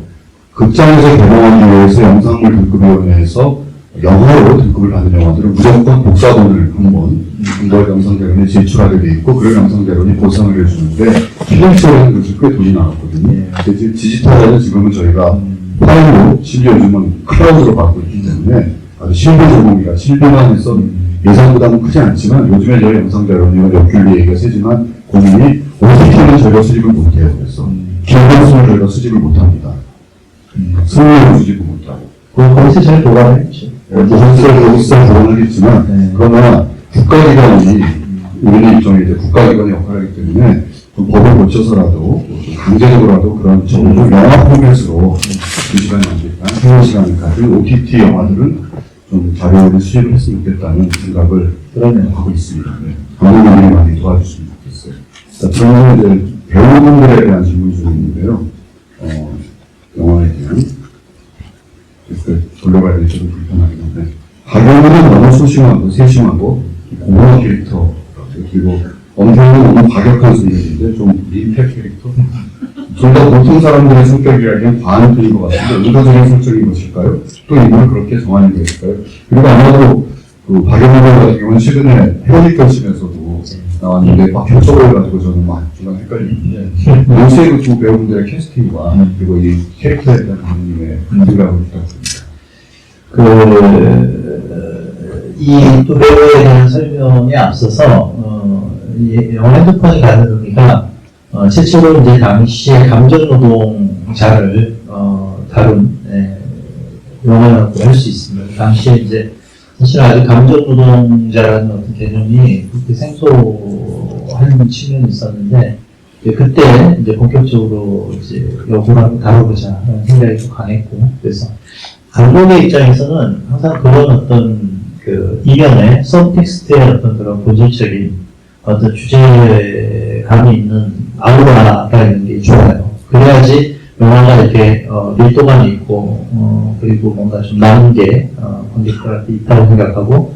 극장에서 개봉하기 위해서 영상물 등급위원회에서 영어로 등급을 받는 영화들은 무조건 복사본을 한번 영상자료원에 제출하게 돼 있고 그런 영상자료원이 보상을 해주는데 필름쇼에는 그렇게 꽤 돈이 나왔거든요. 디지털에는 지금은 저희가 파일로, 심지어 요즘은 클라우드로 받고 있기 때문에 아주 실비 제공이가 실비만 해서 예산보다는 크지 않지만 요즘에 저희 영상 자료는 역균리 얘기가 세지만 고민이 OTT는 저희가 수집을 못해요. 그래서 기본수를 저희가 수집을 못합니다. 승리를 수집을 못하고. 거기서 잘 도관했죠. 무선수를 도관하겠지만 그러나 국가기관이 우리는 일종의 이제 국가기관의 역할을 하기 때문에 좀 법을 고쳐서라도 좀 강제적으로라도 그런 좀 영화 포맷으로 2시간이 안 되니까 3시간을 가진 OTT 영화들은 좀 자료를 수집을 했으면 좋겠다는 생각을 하고 있습니다. 네. 감독님들이 많이 도와주시면 좋겠어요. 자, 저는 이제 배우분들에 대한 질문이 좀 있는데요. 영화에 대한 돌려봐야 될지 좀 불편하긴 한데 박영훈은 너무 소심하고 세심하고 공허한 캐릭터 그리고 엄태웅은 너무 과격한 성격인데 좀 민폐 캐릭터 좀 더 보통 사람들의 성격이라기엔 반대인 것 같은데 의도적인 성격인 것일까요? 또 이걸 그렇게 정하는 것일까요? 그리고 아마도 그 박영훈 같은 경우는 최근에 헤어질 결심에서도 나왔는데 막 표적을 가지고 저는 막 중간 헷갈리는데 요새 그 두 배우분들의 캐스팅과 그리고 이 캐릭터에 대한 감독님의 생각을 부탁드립니다. 이 두 배우에 대한 설명에 앞서서 영화 핸드폰이 가는 의미가 최초로 이제 당시에 감정노동자를 다룬 영화라고 할 수 있습니다. 당시에 이제 사실 아직 감정노동자라는 어떤 개념이 그렇게 생소한 측면이 있었는데 그때 이제 본격적으로 이제 연구를 한번 다뤄보자 하는 생각이 좀 강했고 그래서 감독의 입장에서는 항상 그런 어떤 그 이면에 서브텍스트의 어떤 그런 본질적인 어떤 주제감이 있는 아우라가 있는 게 좋아요. 그래야지 영화가 이렇게 밀도감이 있고 그리고 뭔가 좀 남은 게 관객들한테 있다고 생각하고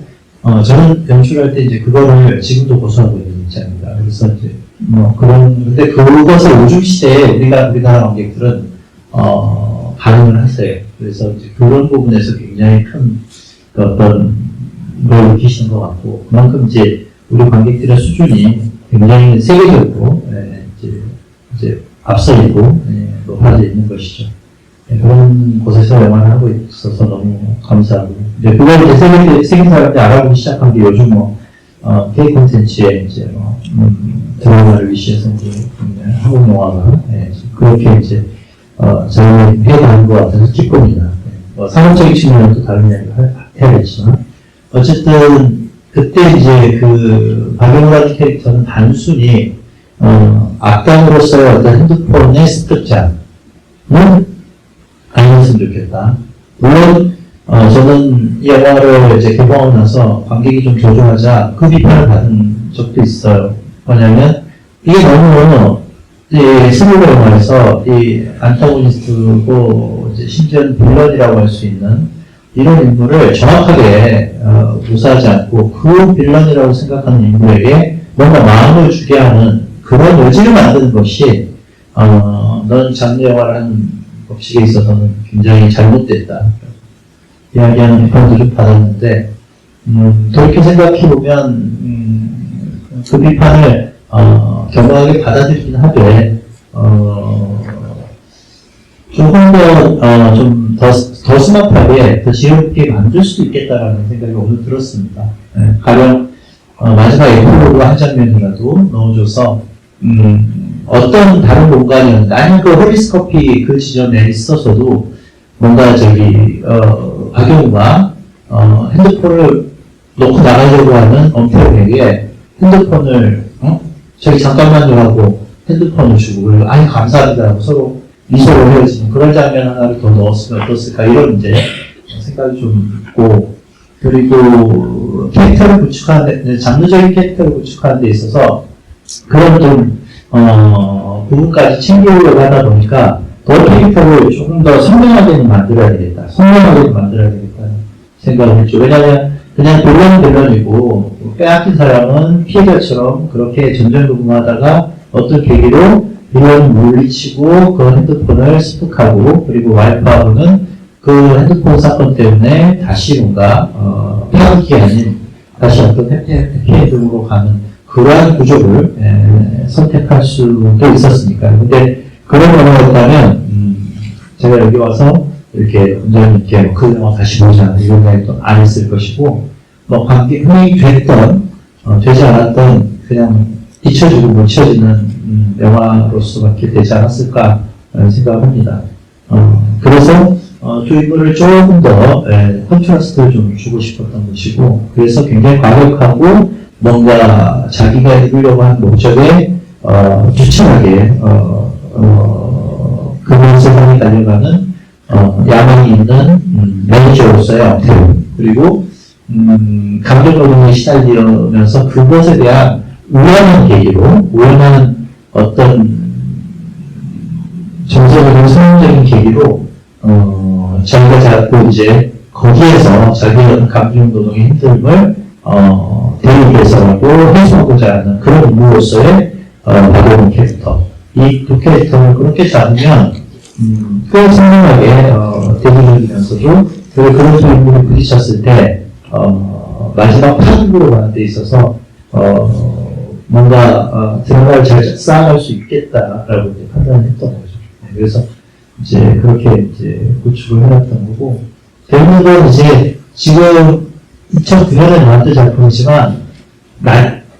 저는 연출할 때 이제 그거를 지금도 고수하고 있는 입장입니다. 그래서 이제 근데 그것을 요즘 시대에 우리나라 관객들은 반응을 하세요. 그래서 이제 그런 부분에서 굉장히 큰 어떤 걸 느끼시는 것 같고 그만큼 이제 우리 관객들의 수준이 굉장히 세계적으로 이제 앞서있고 높아져 있는 것이죠. 그런 곳에서 영화를 하고 있어서 너무 감사하고 이제 그걸 이제 세계 사람들이 알아보기 시작한 게 요즘 K 콘텐츠에 이제 드라마를 위시해서 이제 한국 영화가 그렇게 이제 저희 해가는 것 같아서 기쁩니다. 상업적인 측면은 또 다른 이야기를 해야겠지만 어쨌든 그때 이제 그 박영훈이라는 캐릭터는 단순히 악당으로서의 어떤 핸드폰의 습득자는 아니었으면 좋겠다. 물론 저는 이 영화를 이제 개봉하고 나서 관객이 좀 조종하자 그 비판을 받은 적도 있어요. 뭐냐면 이게 너무 스릴러 영화에서 이 안타고니스트고 이제 심지어는 빌런이라고 할 수 있는 이런 인물을 정확하게 묘사하지 않고 그 빌런이라고 생각하는 인물에게 뭔가 마음을 주게 하는 그런 요지를 만드는 것이 넌 장르 영화를 하는 법칙에 있어서는 굉장히 잘못됐다. 이야기하는 비판도 좀 받았는데 그렇게 생각해보면 그 비판을 겸허하게 받아들이긴 하되 조금 더 스마트하게 더 지혜롭게 만들 수도 있겠다라는 생각이 오늘 들었습니다. 가령 마지막 에피로그 한 장면이라도 넣어줘서 어떤 다른 공간이었는데 아니면 그 허리스커피 그 지점에 있어서도 뭔가 박영우가 핸드폰을 놓고 나가려고 하는 엄태웅에게 핸드폰을 저기 잠깐만요 하고 핸드폰을 주고 그리고 아니 감사합니다 하고 서로 미소로 헤어지는 그런 장면 하나를 더 넣었으면 어떻을까 이런 이제 생각이 좀 있고 그리고 캐릭터를 구축하는 장르적인 캐릭터를 구축하는 데 있어서 그런 좀 부분까지 챙기려고 하다 보니까 더 캐릭터를 조금 더 선명하게 만들어야 되겠다. 선명하게 만들어야 되겠다는 생각을 했죠. 왜냐하면 그냥 빌런이고 빼앗긴 사람은 피해자처럼 그렇게 전전긍긍하다가 어떤 계기로 빌런을 물리치고 그 핸드폰을 습득하고 그리고 와이프하고는 그 핸드폰 사건 때문에 다시 뭔가 파악이 아닌 다시 어떤 해피엔딩으로 가는 그러한 구조를 선택할 수도 있었으니까. 근데 그런 경우였다면 제가 여기 와서 이렇게 완전히 이렇게 그 영화 다시 보자 이런 이야기도 안 했을 것이고 흥행이 됐던 되지 않았던 그냥 잊혀지고 못 잊혀지는 영화로서밖에 되지 않았을까 생각을 합니다. 그래서 두 인물을 조금 더 컨트라스트를 좀 주고 싶었던 것이고 그래서 굉장히 과격하고 뭔가 자기가 이루려고 하는 목적에 투철하게 그것을 향해 달려가는 야망이 있는 매니저로서의 영태 그리고 감정노동에 시달리면서 그것에 대한 우연한 어떤 정서적인 성공적인 계기로 자기가 자꾸 이제 거기에서 자기의 어떤 감정노동의 힘듦을 대입해서라고 해소하고자 하는 그런 인물로서의 박용훈 캐릭터. 이 두 캐릭터를 그렇게 잡으면 꽤 선명하게 대비적이면서도 그런 두 인물이 부딪혔을 때 마지막 파국으로 가는 데 있어서 뭔가 드라마를 잘 쌓아갈 수 있겠다라고 이제 판단했던 거죠. 그래서 이제 그렇게 이제 구축을 해놨던 거고 대부분 이제 지금 2009년에 나왔던 작품이지만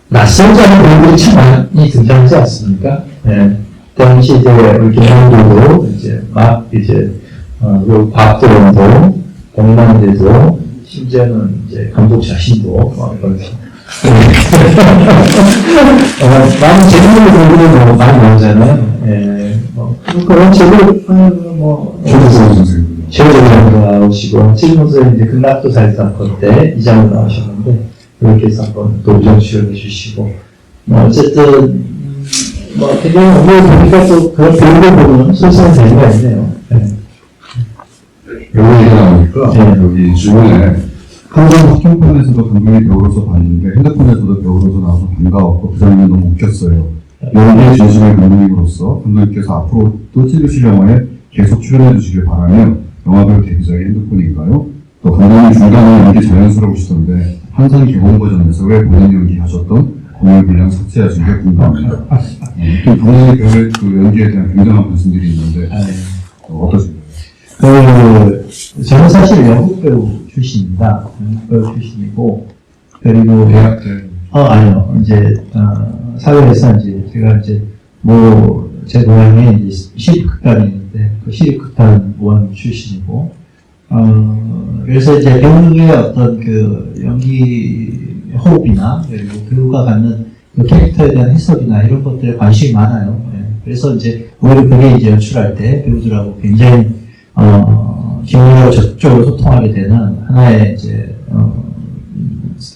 낯설지 않은 배우들이 참 많이 등장하지 않습니까? 네. 당시 이제 이렇게 배우들도 이제 막 이제 곽도원도 공만대도 심지어는 이제 감독 자신도 많은 재밌는 배우들이 많이 나오잖아요. 예. 그런 최고로 나오시고 최근 선생님 이제 극락도 살상권 때 이장으로 나오셨는데 그렇게 해서 한번 또 우정 출연해 주시고 어쨌든 굉장히 오늘 보니까 또 그런 배우들 보면 소소한 재미가 있네요. 배우 얘기 나오니까 여기 주변에 항상 학교편에서도 감독이 배우로서 봤는데 핸드폰에서도 배우로서 나와서 반가웠고 그 장면이 너무 웃겼어요. 연기의 진심의 감독님으로서 감독님께서 앞으로 또 찍으실 영화에 계속 출연해 주시길 바라며 영화별 데뷔작이 핸드폰인가요? 또 감독님 중간에 연기 자연스러우시던데 항상 개봉 버전에서 왜 본인 연기 하셨던 공연 분량 삭제하신 게 궁금합니다. 또 본인의 배우의 그 연기에 대한 굉장한 말씀들이 있는데 어떠신가요? 저는 사실 영국 배우 출신입니다. 영국 배우 출신이고 그리고 대학 때 아니요. 이제 사회에서 이제 제가 이제 제 고향에 이제 시립극단이 있는데 그 시립극단 원 출신이고 그래서 이제 배우의 어떤 그 연기 호흡이나 그리고 배우가 갖는 그 캐릭터에 대한 해석이나 이런 것들에 관심이 많아요. 그래서 이제 오히려 그게 이제 연출할 때 배우들하고 굉장히 기본적으로 적극적으로 소통하게 되는 하나의 이제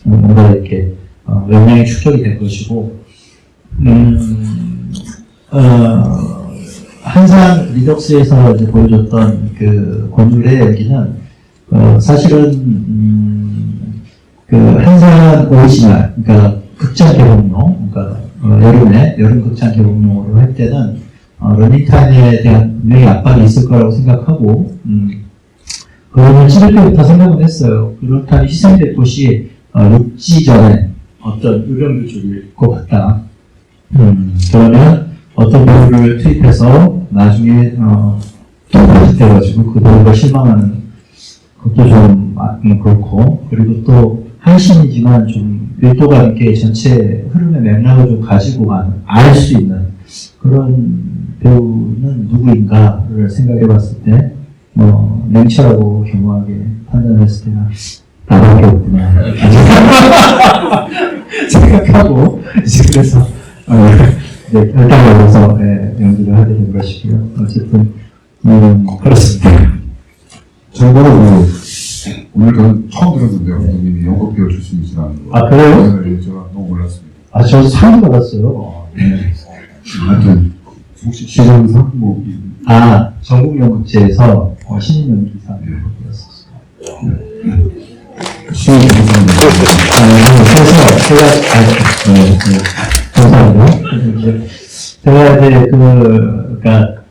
뭔가 이렇게 역량이 축적이 된 것이고 항상 리덕스에서 이제 보여줬던 그 권율의 연기는 사실은 그 한산 오리지널 그러니까 극장 개봉용 그러니까 여름 극장 개봉용으로 할 때는 러닝타임에 대한 분명히 압박이 있을 거라고 생각하고 그러면 찍을 때부터 생각을 했어요. 그렇다면 희생될 곳이 녹지 전에 어떤 유령교주일 것 같다. 그러면 어떤 배우를 투입해서 나중에 또 돼가지고 그 배우가 실망하는 것도 좀 그렇고 그리고 또 한신이지만 좀 밀도감 있게 전체 흐름의 맥락을 좀 가지고 알 수 있는 그런 배우는 누구인가를 생각해봤을 때 냉철하고 겸허하게 판단했을 때는 나밖에 없구나 생각하고 이제 그래서 결단을 해서 연기를 하게 된 것이고요. 어쨌든 그렇습니다. 참고로 오늘 저는 처음 들었는데요. 감독님이 영국 배우 출신이시라는 거. 아 그래요? 네, 제가 너무 몰랐습니다. 저 상도 받았어요. 하여튼 혹시 시상상 뭐 전국연극제에서 신인 연기상 받았었어요. 시상상 그래서 감사하고 제가 이제 그러니까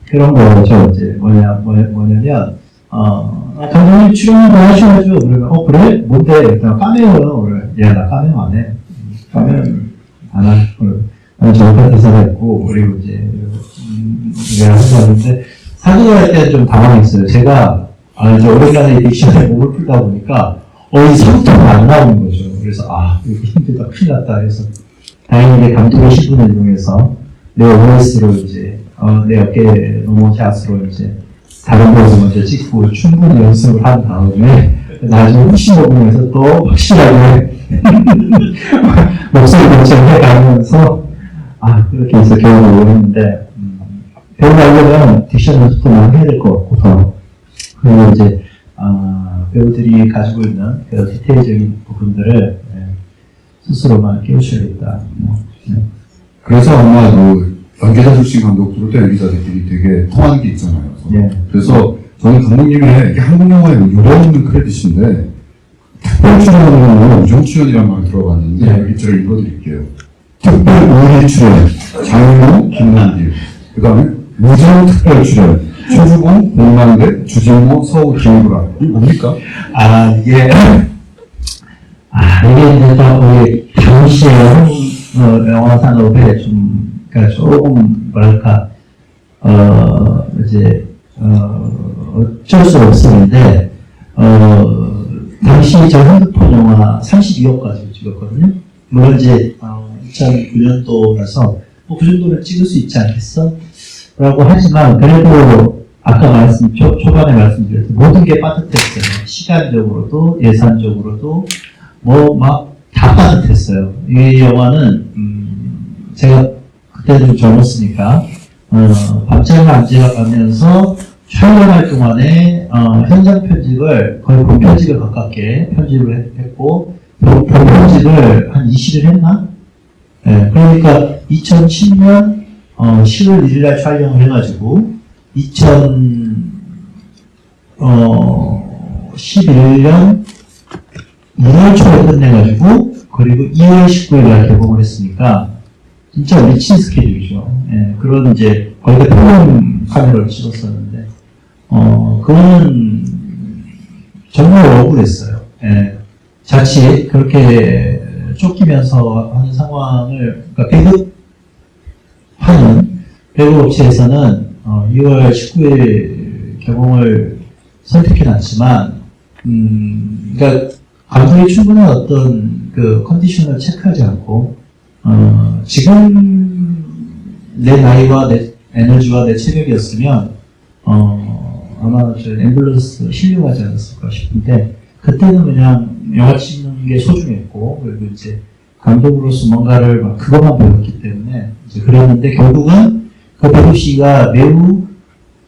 그런 거죠. 이제 뭐냐면 감독님 출연도 하셔야죠. 그러면 그래? 뭔데? 일단 까메오요. 그래. 야, 나 까메오 안 해. 까메오 안 하고 저같은 대사가 있고 그리고 이제 내가 하는데 사극을 할 때 좀 당황했어요. 제가 이제 오랜만에 딕션에 몸을 풀다 보니까, 이 성토가 안 나오는 거죠. 그래서, 이거 힘들다, 큰일 났다. 그래서, 다행히 감독의 신분을 이용해서, 내 OS로 이제, 내 어깨 넘어샷으로 이제, 다른 곳을 먼저 찍고 충분히 연습을 한 다음에, 나중에 혹시 먹으면서 또 확실하게, 목소리 결정해 가면서, 그렇게 해서 겨울을 오는데, 배우 하려면 딕션 연습도 많이 해야 될 것 같고, 더. 그리고 이제, 배우들이 가지고 있는 그 디테일적인 부분들을 스스로만 깨우쳐야겠다. 그래서 아마 연기자 출신 감독들도 연기자들끼리 되게 통하는 게 있잖아요. 그래서 저는 감독님의 이게 한국 영화에 요런 크레딧인데 특별 출연하는 건 우정 출연이라는 말 들어봤는데 일절을 읽어드릴게요. 특별 우리 출연 장윤호, 김남길. 그 다음에 무정 특별 출연 최주공, 공만대, 주진모, 서우, 김구라. 이게 뭡니까? 이게 이제 또 우리 당시에 영화 산업에 좀, 그러니까 조금 뭐랄까 이제 어쩔 수 없었는데 당시 저 핸드폰 영화 32억까지 찍었거든요. 물론 이제 2009년도라서 그 정도는 찍을 수 있지 않겠어? 라고 하지만 그래도 아까 초반에 말씀드렸던 모든 게 빠듯했어요. 시간적으로도 예산적으로도 막 다 빠듯했어요. 이 영화는 제가 그때 좀 젊었으니까 밤잠을 안 지나가면서 촬영할 동안에 현장 편집을 거의 본 편집에 가깝게 편집을 했고 본 편집을 한 20일 했나? 네, 그러니까 2010년 10월 1일 날 촬영을 해가지고 2011년 1월 초에 끝내가지고 그리고 2월 19일 날 개봉을 했으니까 진짜 미친 스케줄이죠. 예, 그런 이제 거의 필름 카메라를 찍었었는데 그거는 정말 억울했어요. 예, 자칫 그렇게 쫓기면서 하는 상황을 그러니까 배급하는 배급업체에서는 2월 19일 개봉을 선택해놨지만 그러니까 감독이 충분한 어떤 그 컨디션을 체크하지 않고 지금 내 나이와 내 에너지와 내 체력이었으면 아마 저 앰뷸런스 실려가지 않았을까 싶은데 그때는 그냥 영화 찍는 게 소중했고 그리고 이제 감독으로서 뭔가를 막 그것만 배웠기 때문에 이제 그랬는데 결국은 그 배우 씨가 매우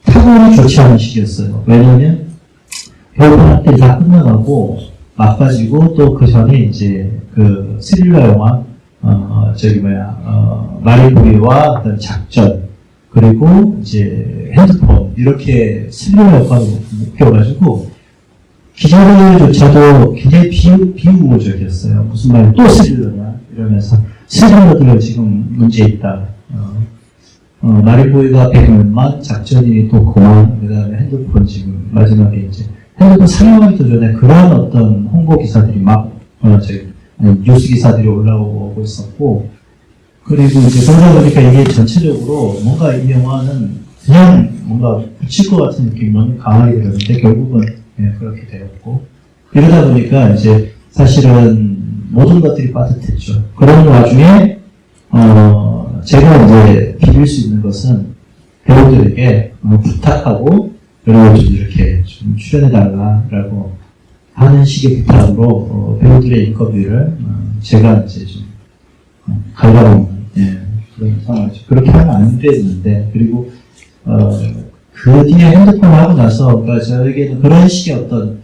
타고이 좋지 않은 시기였어요. 왜냐면 배우판 때 다 끝나가고 막빠지고 또 그 전에 이제 그 스릴러 영화 마리보이와 어떤 작전 그리고 이제 핸드폰 이렇게 스릴러 영화로 묶여가지고 기자들조차도 굉장히 비우고적이었어요. 무슨 말이 또 스릴러냐 이러면서 스릴러들 지금 문제 있다. 마리보이가 100몇만, 작전이 또 9만, 그 다음에 핸드폰 지금 마지막에 이제 핸드폰 사용하기 전에 그런 어떤 홍보 기사들이 뉴스 기사들이 올라오고 있었고, 그리고 이제 그러다 보니까 이게 전체적으로 뭔가 이 영화는 그냥 뭔가 붙일 것 같은 느낌이 너무 강하게 들었는데 결국은 그렇게 되었고, 이러다 보니까 이제 사실은 모든 것들이 빠듯했죠. 그런 와중에, 제가 이제 빌릴 수 있는 것은 배우들에게 부탁하고, 그리고 좀 이렇게 좀 출연해달라라고 하는 식의 부탁으로 배우들의 인터뷰를 제가 이제 좀 갉아먹는 그런 상황이죠. 그렇게 하면 안 되는데 그리고 그 뒤에 핸드폰을 하고 나서 그러니까 저에게는 그런 식의 어떤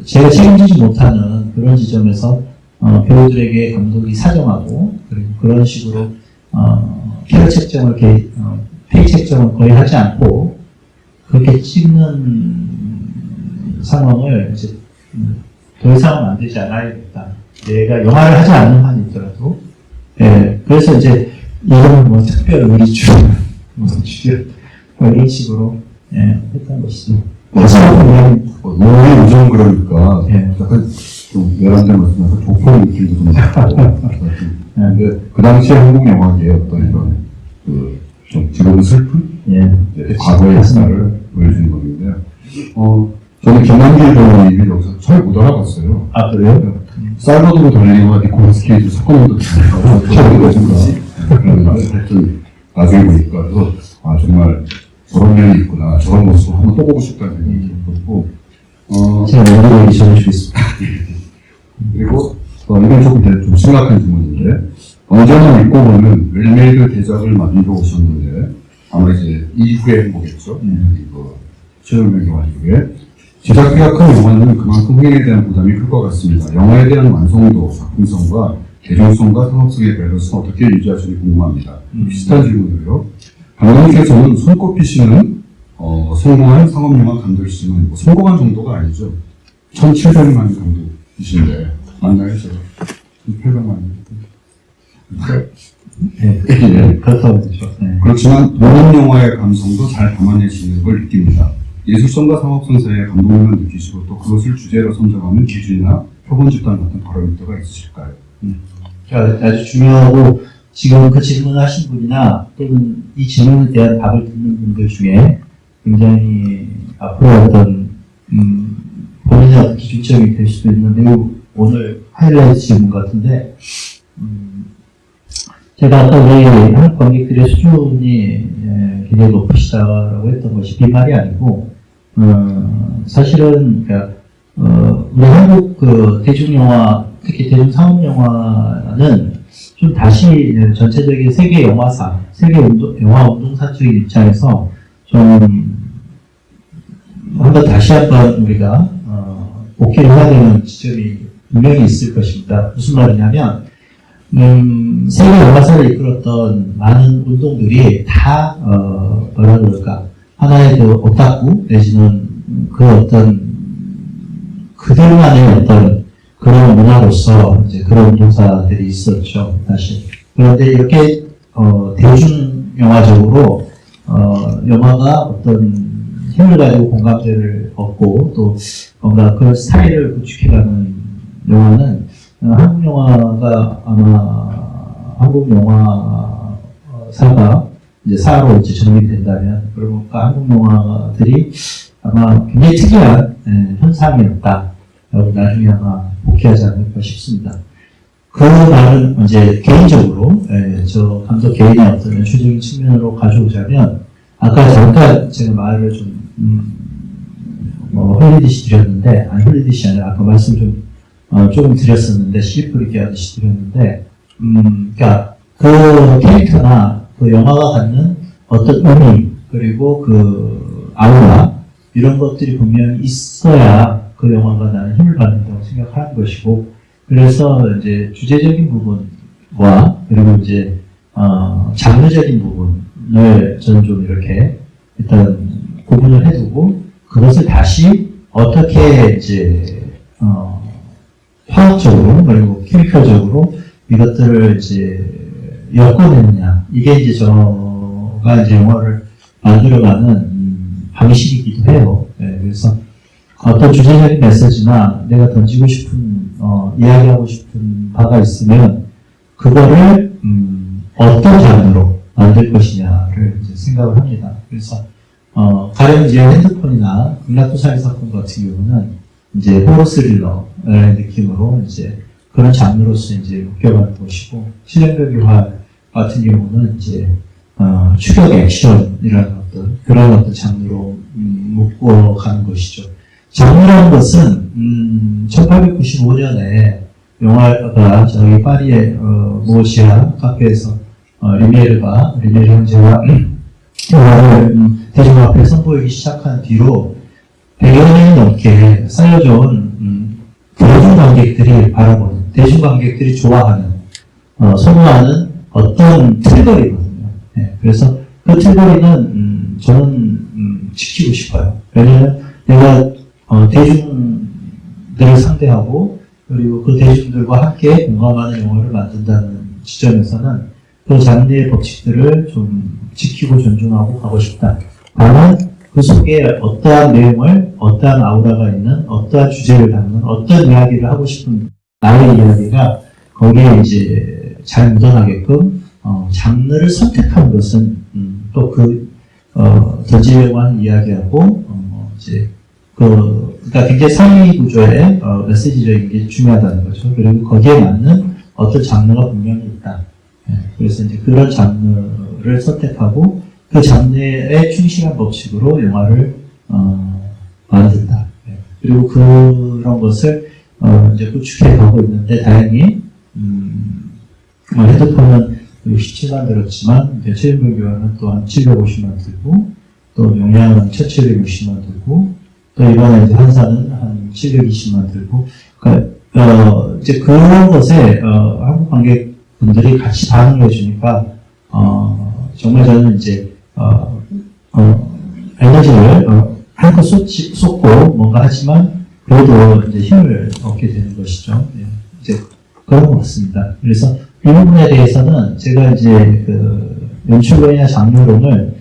제가 책임지지 못하는 그런 지점에서 배우들에게 감독이 사정하고 그리고 그런 식으로 페이 책정을 거의 하지 않고 그렇게 찍는 상황을 이제 더 이상은 안 되지 않아야겠다. 내가 영화를 하지 않는 한이 있더라도, 그래서 이제 이거는 뭐 특별 우리주, 이런 식으로 했던 것이죠. 마지막으로 우리 우정 그러니까 약간 좀 내란된 말씀하셔서 조폭 느낌도 좀 나고. 근데 그 당시에 한국 영화계의 어떤 이런 좀 지금은 슬픈 과거의 역사를 보여주는 건데요. 저는 김남길 배우님이 여기서 잘 못 알아봤어요. 아, 그래요? 살바도르 달리와 니콜라스 케이지 사건도 처음 거지. 그런 말을 하여튼 나중에 보니까 그래서 정말 저런 면이 있구나, 저런 모습을 한번 또 보고 싶다는 생각이 들었고 제가 먼저 얘기 전해주겠습니다. 그리고 이건 좀 심각한 질문인데 언제나 믿고 보는 웰메이드 대작을 만들어 오셨는데 아마 이제 이후의 행보겠죠. 이거 최종명이 이후에 제작비가 큰 영화는 그만큼 흥행에 대한 부담이 클 것 같습니다. 영화에 대한 완성도, 작품성과 대중성과 상업성의 밸런스는 어떻게 유지하시는지 궁금합니다. 비슷한 질문으로요. 감독님께서는 손꼽히시는 성공한 상업영화 감독이시면 성공한 정도가 아니죠. 1,700만 감독이신데 맞나요? 제가 1,800만 네, 그렇다고 되죠. 네. 그렇지만 모든 영화의 감성도 잘 담아내시는 걸 느낍니다. 예술성과 상업성 사이의 감동만 느끼시고 또 그것을 주제로 선정하는 기준이나 표본 집단 같은 바로미터가 있으실까요? 아주 중요하고 지금 그 질문을 하신 분이나 또는 이 질문에 대한 답을 듣는 분들 중에 굉장히 앞으로 어떤 본인의 어떤 기준점이 될 수도 있는 매우 오늘 하이라이트 질문 같은데 제가 아까 우리 한국 관객들의 수준이 굉장히 높으시다라고 했던 것이 빈말이 아니고 사실은 그러니까 우리 한국 그 대중영화 특히 대중상업영화는 좀 다시 전체적인 세계 영화사, 세계 영화 운동사적인 입장에서 좀 다시 한번 우리가 복귀를 해야 되는 지점이 분명히 있을 것입니다. 무슨 말이냐면 세계 영화사를 이끌었던 많은 운동들이 다 뭐라 그럴까 하나의 그 오타쿠 내지는 그 어떤 그들만의 어떤 그런 문화로서 이제 그런 운동사들이 있었죠, 사실. 그런데 이렇게 대중 영화적으로 영화가 어떤 힘을 가지고 공감대를 얻고 또 뭔가 그런 스타일을 구축해가는 영화는 한국 영화가 아마 한국 영화사가 이제 사로 이제 정리된다면 그러면 한국 영화들이 아마 굉장히 특이한 현상이었다. 나중에 아마 복귀하지 않을까 싶습니다. 그 말은 이제 개인적으로 저 감독 개인의 어떤 연출적인 측면으로 가져오자면 아까 잠깐 제가 말을 좀 흘리듯이 드렸는데 흘리듯이 아니라 아까 말씀 좀 조금 드렸었는데 시리프리게 하듯이 드렸는데 그러니까 그 캐릭터나 그 영화가 갖는 어떤 의미 그리고 그 아우라 이런 것들이 분명히 있어야 그 영화가 나는 힘을 받는다고 생각하는 것이고 그래서 이제 주제적인 부분과 그리고 이제 장르적인 부분을 저는 좀 이렇게 일단 구분을 해두고 그것을 다시 어떻게 이제 화학적으로 그리고 케미컬적으로 이것들을 이제 엮어내느냐 이게 이제 저가 이제 영화를 만들어가는 방식이기도 해요. 네, 그래서 어떤 주제적인 메시지나 내가 던지고 싶은 이야기하고 싶은 바가 있으면 그거를 어떤 장르로 만들 것이냐를 이제 생각을 합니다. 그래서 가령 이제 핸드폰이나 극락도사기 사건 같은 경우는 이제 호러 스릴러의 느낌으로 이제 그런 장르로서 이제 묶여가는 것이고 실행력의 같은 경우는 이제 추격 액션이라는 어떤 그런 어떤 장르로 묶어가는 것이죠. 장르라는 것은 1895년에 영화가 저희 파리의 모시아 카페에서 리메르 형제가 영화를 대중 앞에 선보이기 시작한 뒤로 100여 년이 넘게 쌓여져온 대중관객들이 바라보는 대중관객들이 좋아하는 선호하는 어떤 틀거리거든요. 네, 그래서 그 틀거리는 저는 지키고 싶어요. 왜냐하면 내가 대중들을 상대하고 그리고 그 대중들과 함께 공감하는 영화를 만든다는 지점에서는 그 장르의 법칙들을 좀 지키고 존중하고 가고 싶다. 다만 그 속에 어떠한 내용을 어떠한 아우라가 있는 어떠한 주제를 담는 어떤 이야기를 하고 싶은 나의 이야기가 거기에 이제 잘 묻어나게끔 장르를 선택한 것은 또 그 던지려고 하는 이야기하고 이제 그러니까 굉장히 상위 구조의 메시지적인 게 중요하다는 거죠. 그리고 거기에 맞는 어떤 장르가 분명히 있다. 예, 그래서 이제 그런 장르를 선택하고 그 장르에 충실한 법칙으로 영화를 만든다. 예, 그리고 그런 것을 이제 구축해 가고 있는데 다행히 헤드폰은 67만 들었지만 이제 최인별 교환은 또한 750만 들고 또 용량은 1760만 들고 또 이번에 이제 한사는 한 720만 들고 그러니까 이제 그런 것에 한국 관객분들이 같이 반응을 해주니까 정말 저는 이제 에너지를 한껏 쏟고 뭔가 하지만 그래도 이제 힘을 얻게 되는 것이죠. 예, 이제 그런 것 같습니다. 그래서 이 부분에 대해서는 제가 이제 그 연출론이나 장르론을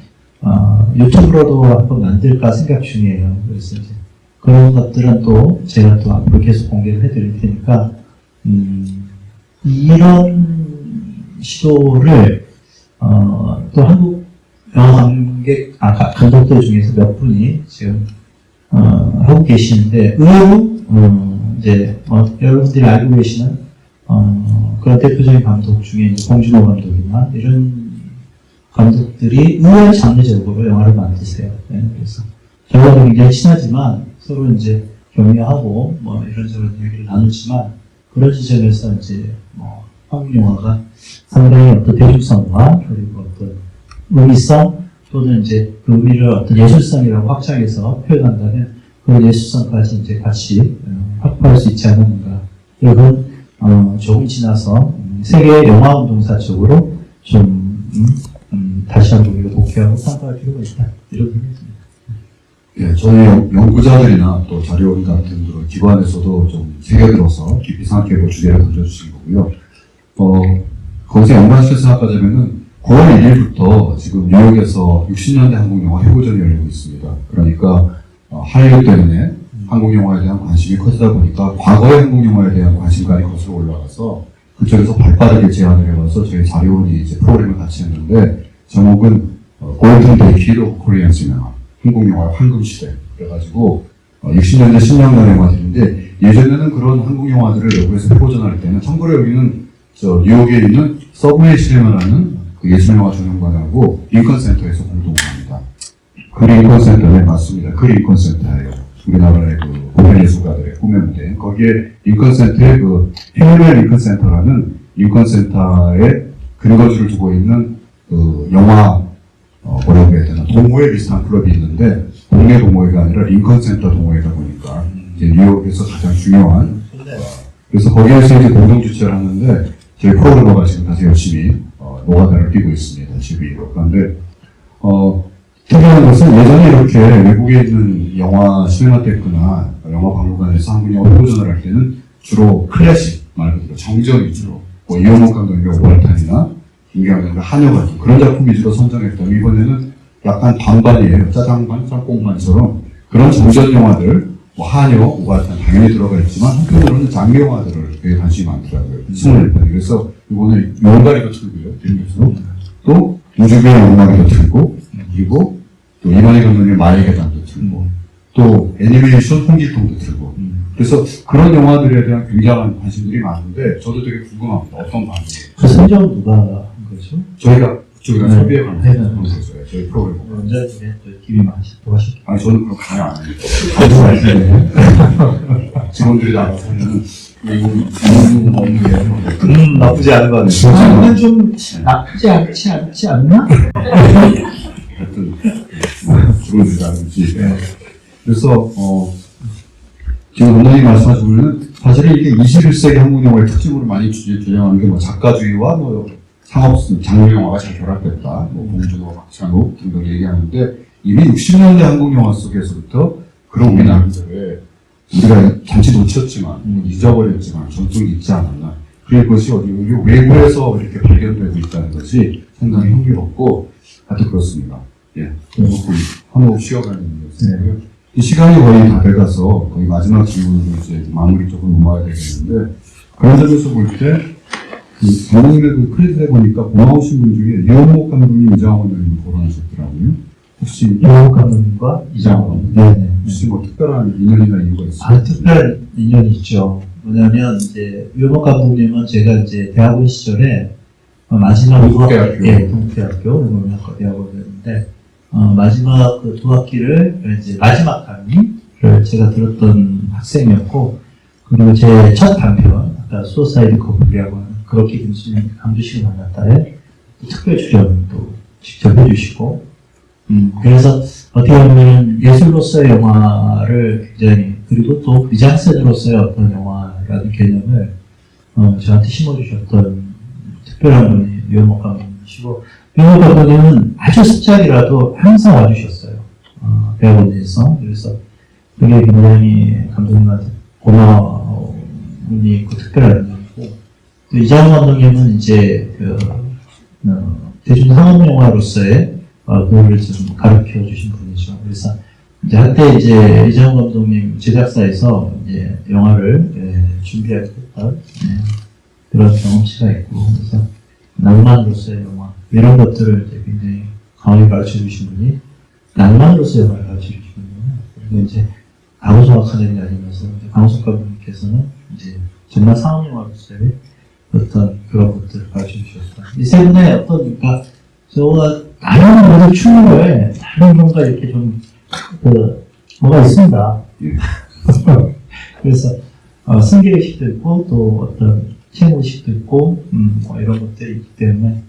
유튜브로도 한번 만들까 생각 중이에요. 그래서 이제 그런 것들은 또 제가 또 앞으로 계속 공개를 해드릴 테니까 이런 시도를 또 한국 영화 감독들 중에서 몇 분이 지금 하고 계시는데 의외로 이제 여러분들이 알고 계시는 그런 대표적인 감독 중에 이제 봉준호 감독이나 이런 감독들이 의외로 장르적으로 영화를 만드세요. 네, 그래서 저희도 굉장히 친하지만 서로 이제 격려하고 뭐 이런저런 얘기를 나누지만 그런 지점에서 이제 뭐 한국 영화가 상당히 어떤 대중성과 그리고 어떤 의미성 또는 이제 그 의미를 어떤 예술성이라고 확장해서 표현한다면 그 예술성까지 이제 같이 확보할 수 있지 않았는가. 그리고 조금 지나서 세계 영화 운동사 쪽으로 좀 다시 한번 우리가 독해하고 참고할 필요가 있다. 이런 생각입니다. 예, 저희 연구자들이나 또 자료원 같은 그런 기관에서도 좀 새겨들어서 깊이 생각해볼 주제를 던져주신 거고요. 거기서 연관시켜서 생각하자면은 9월 1일부터 지금 뉴욕에서 60년대 한국 영화 회고전이 열리고 있습니다. 그러니까 한류 때문에 한국 영화에 대한 관심이 커지다 보니까 과거의 한국 영화에 대한 관심까지 거슬러 올라가서 그쪽에서 발빠르게 제안을 해와서 저희 자료원이 이제 프로그램을 같이 했는데 제목은 골든 데이키드 오브 코리안 시네마 한국 영화의 황금 시대 그래가지고 60년대 10년대 영화들인데 예전에는 그런 한국 영화들을 외국에서 회고전할 때는 참고로 여기는 뉴욕에 있는 서브웨이 시네마라는 그 예술영화 전용관하고 링컨센터에서 공동합니다. 그 링컨센터에 맞습니다. 그 링컨센터예요. 우리나라의 그 고별 예술가들의 꾸몄는데 거기에 링컨센터에 그 해외 링컨센터라는 링컨센터에 근거지를 두고 있는 그 영화 뭐라고 해야 되나 동호회 비슷한 클럽이 있는데 동네 동호회가 아니라 링컨센터 동호회다 보니까 이제 뉴욕에서 가장 중요한 그래서 거기에서 이제 공동 주최를 하는데 저희 프로그래머가 지금 다시 열심히 노가다를 뛰고 있습니다. GV로. 그런데 특이한 것은 예전에 이렇게 외국에 있는 영화 시네마테크나 영화 박물관에서 한국 영화 회고전을 할 때는 주로 클래식 말 그대로 정전 위주로 뭐 이현옥 감독의 오발탄이나 김경현 감독의 한여 같은 그런 작품 위주로 선정했더니 이번에는 약간 반반이에요. 짜장반, 짬뽕반처럼 그런 정전 영화들 뭐 한여, 오발탄 당연히 들어가 있지만 한편으로는 장르 영화들을 되게 관심이 많더라고요. 21편이. 그래서 이번에 용가리도 틀고요. 그래서 또 우주배의 용가리도 틀고 그리고 또 이만희 감독님의 마의 계단도 틀고 또 애니메이션 홍길동도 틀고 그래서 그런 영화들에 대한 굉장한 관심들이 많은데 저도 되게 궁금합니다. 어떤 반응이에요? 그 선정 누가 한 거죠? 저희가 섭외에 관해서 네. 했어요. 저희 프로그램. 원장님의 김이 많으시다고 하셨죠? 아니 저는 그럼 가요 안 합니다. 직원들이 나가서 하면은 이거 없는 게 나쁘지 않은 거 같아요. 저는 좀 나쁘지 않지 않나? 하여튼 직원들이라든지 그래서 지금 원장님 말씀하시면은 사실은 이게 21세기 한국 영화의 특징으로 많이 주장하는 게 뭐 작가주의와 뭐 상업 장르 영화가 잘 결합됐다. 뭐 봉준호, 박찬욱 등등 얘기하는데 이미 60년대 한국 영화 속에서부터 그런 우리 나름대로의 우리가 잠시 놓쳤지만 잊어버렸지만 전통이 있지 않았나. 그것이 어디 외국에서 이렇게 발견되고 있다는 것이 상당히 흥미롭고 하여튼 그렇습니다. 예, 한번 쉬어가는 거였고요. 이 시간이 거의 다 돼가서 거의 마지막 질문으로 이제 마무리 쪽으로 넘어가야 되겠는데 그런 점에서 볼 때 감독님의 그 크레딧에 보니까 고마우신 분 중에 이현목 감독님, 이장원 감독님 거론하셨더라고요. 혹시 이현목 감독님과 이장원. 네. 혹시 뭐 특별한 인연이나 이유가 있어요? 특별한 인연이 있죠. 뭐냐면, 이제, 유목 감독님은 제가 이제 대학원 시절에 마지막 동국대학교. 동국대학교 응원학과 대학원이었는데, 마지막 그 두 학기를 이제 마지막 강의를 제가 들었던 학생이었고, 그리고 제 첫 단편, 아까 수어사이드 커플이라고 하는 그렇게 강주식을 만났다에 특별 출연도 직접 해주시고, 그래서 어떻게 보면 예술로서의 영화를 굉장히, 그리고 또 미장센으로서의 어떤 영화라는 개념을 저한테 심어주셨던 특별한 분이 유현목 감독님이시고, 유현목 감독님은 아주 습작이라도 항상 와주셨어요. 대학원에서. 그래서 그게 굉장히 감독님한테 고마움이 있고 특별한 의미이고, 또 이장훈 감독님은 이제 대중 상업 영화로서의 그거를 좀 가르쳐 주신 분이죠. 그래서 이제 한때 이제 이장훈 감독님 제작사에서 이제 영화를 준비하게 됐던 그런 경험치가 있고, 그래서 낭만으로서의 영화 이런 것들을 이제 굉장히 강하게 가르쳐 주신 분이 낭만으로서의 영화를 가르쳐 주신 분이에요. 그리고 이제 강우석 아카데미 다니면서 강우석 감독님께서는 이제 정말 상업 영화로서의 어떤 그런 것들을 가르쳐 주셨다. 이 세 분의 어떤, 그러니까, 저가 다른 모든 추후에 다른 뭔가 이렇게 좀, 뭐가 있습니다. 그래서, 승계의식도 있고, 또 어떤 채무의식도 있고, 뭐 이런 것들이 있기 때문에,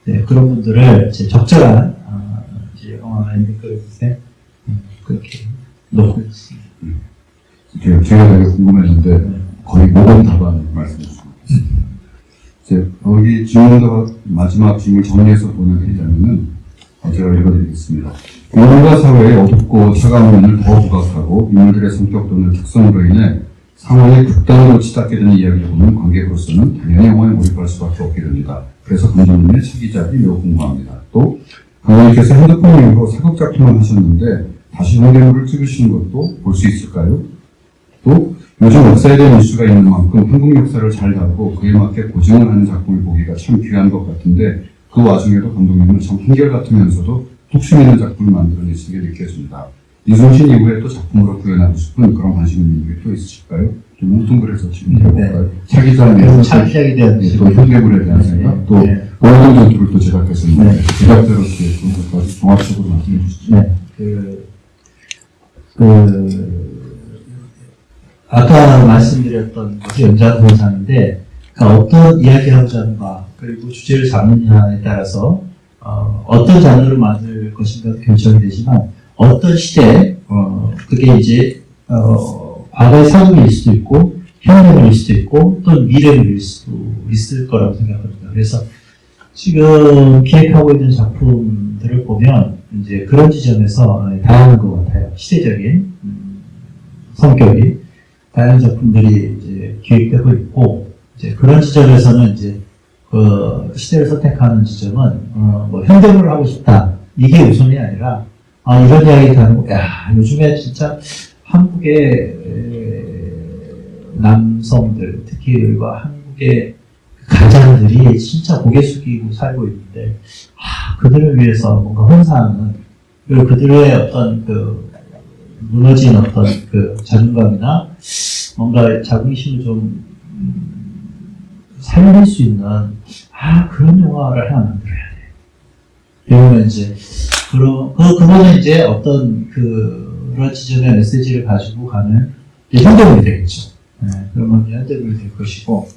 네, 그런 분들을 이제 적절한, 이제 영화 엔딩 그릇에 그렇게 놓고 있습니다. 제가 되게 궁금했는데, 거의 모든 답안 말씀해 주셨습니다. 여기 질문과 마지막 질문 정리해서 보내드리자면은, 제가 읽어드리겠습니다. 인간과 사회의 어둡고 차가운 면을 더 부각하고 인물들의 성격 또는 특성으로 인해 상황이 극단으로 치닫게 되는 이야기를 보는 관객으로서는 당연히 영화에 몰입할 수밖에 없게 됩니다. 그래서 감독님의 차기작이 매우 궁금합니다. 또 감독님께서 핸드폰 이후로 사극작품만 하셨는데 다시 현대물을 찍으시는 것도 볼 수 있을까요? 또 요즘 역사에 대한 이슈가 있는 만큼 한국 역사를 잘 다루고 그에 맞게 고증을 하는 작품을 보기가 참 귀한 것 같은데 그 와중에도 감독님은 참 한결같으면서도 뚝심 있는 작품을 만들어내시는 게 느껴집니다. 이순신 이후에 또 작품으로 구현하고 싶은 그런 관심 있는 게 또 있으실까요? 좀 뭉뚱그려서 질문해볼까요? 차기작에 차기작에 대한 또 현대물에 대한 생각, 또 원동 전투를 또 제작했었는데 제작자로 그런 것까지 종합적으로 말씀해 주시죠. 네. 아까 말씀드렸던 것이 연장선상인데, 그러니까 어떤 이야기를 하고자 하는가, 그리고 주제를 잡느냐에 따라서, 어떤 장르를 만들 것인가 결정이 되지만, 어떤 시대, 그게 이제, 과거의 사극일 수도 있고, 현대물일 수도 있고, 또 미래물일 수도 있을 거라고 생각합니다. 그래서 지금 기획하고 있는 작품들을 보면, 이제 그런 지점에서 다양한 것 같아요. 시대적인, 성격이. 다양한 작품들이 이제 기획되고 있고, 이제 그런 지점에서는 이제 그 시대를 선택하는 지점은 뭐 현대물을 하고 싶다 이게 우선이 아니라 이런 이야기 하는 거, 야 요즘에 진짜 한국의 남성들 특히와 한국의 가장들이 진짜 고개 숙이고 살고 있는데 그들을 위해서 뭔가 헌사하는 그리고 그들의 어떤 그 무너진 어떤 그 자존감이나 뭔가 자긍심을 좀 살릴 수 있는 그런 영화를 하나 만들어야 돼. 그러면 이제 그거는 이제 어떤 그런 지점의 메시지를 가지고 가는 현대물이 되겠죠. 네, 그러면 현대물이 될 것이고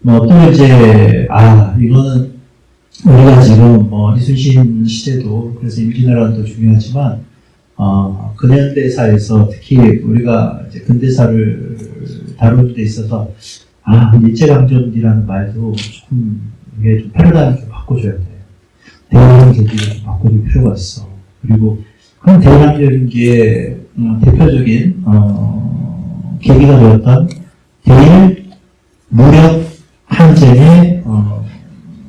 또 이제 이거는 우리가 지금 이순신 시대도 그래서 임진왜란도 중요하지만 근현대사에서 특히 우리가 이제 근대사를 다루는 데 있어서 일제강점기라는 말도 조금 이게 좀 패러다임을 좀 바꿔줘야 돼요. 대외적 계기를 좀 바꿔줄 필요가 있어. 그리고 그런 대외적인 게 대표적인 계기가 되었던 대일 무력 항쟁의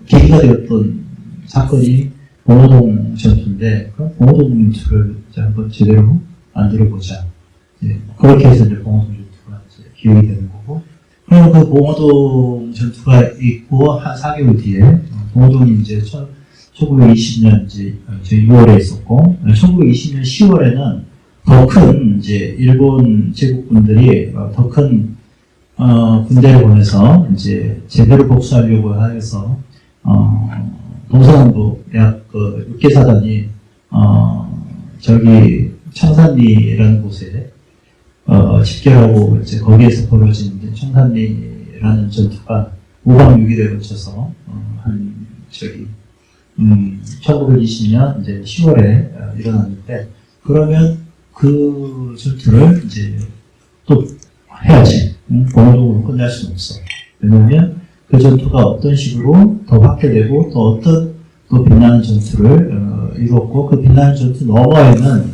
계기가 되었던 사건이 봉오동 전투인데 그 봉오동 전투를 이제 한번 제대로 만들어보자. 그렇게 해서 이제 봉오동 전투가 이제 기획이 되는 거고. 그리고 그 봉오동 전투가 있고 한 4개월 뒤에 봉오동이 이제 1920년 이제 6월에 있었고 1920년 10월에는 더 큰 이제 일본 제국군들이 더 큰 군대를 보내서 이제 제대로 복수하려고 해서 동서남북 약 6개 사단이 저기 청산리라는 곳에 집결하고 이제 거기에서 벌어진 이제 청산리라는 전투가 5박 6일에 걸쳐서 한 저기 1920년 이제 10월에 일어났는데, 그러면 그 전투를 이제 또 해야지. 본격적으로 끝날 수는 없어. 왜냐하면 그 전투가 어떤 식으로 더 확대되고 또 어떤 또 빛나는 전투를 이뤘고, 그 빛나는 전투 너머에는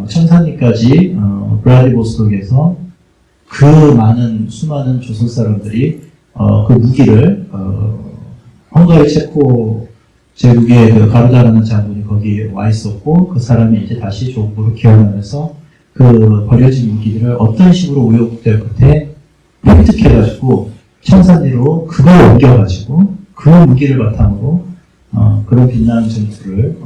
청산리까지 블라디보스톡에서 그 수많은 조선 사람들이 그 무기를 헝가리 체코 제국의 그 가르다라는 장군이 거기 와 있었고, 그 사람이 이제 다시 조국으로 기원하면서 그 버려진 무기들을 어떤 식으로 우여곡절 끝에 획득해가지고 청산리로 그걸 옮겨가지고 그 무기를 바탕으로 그런 빛나는 전투를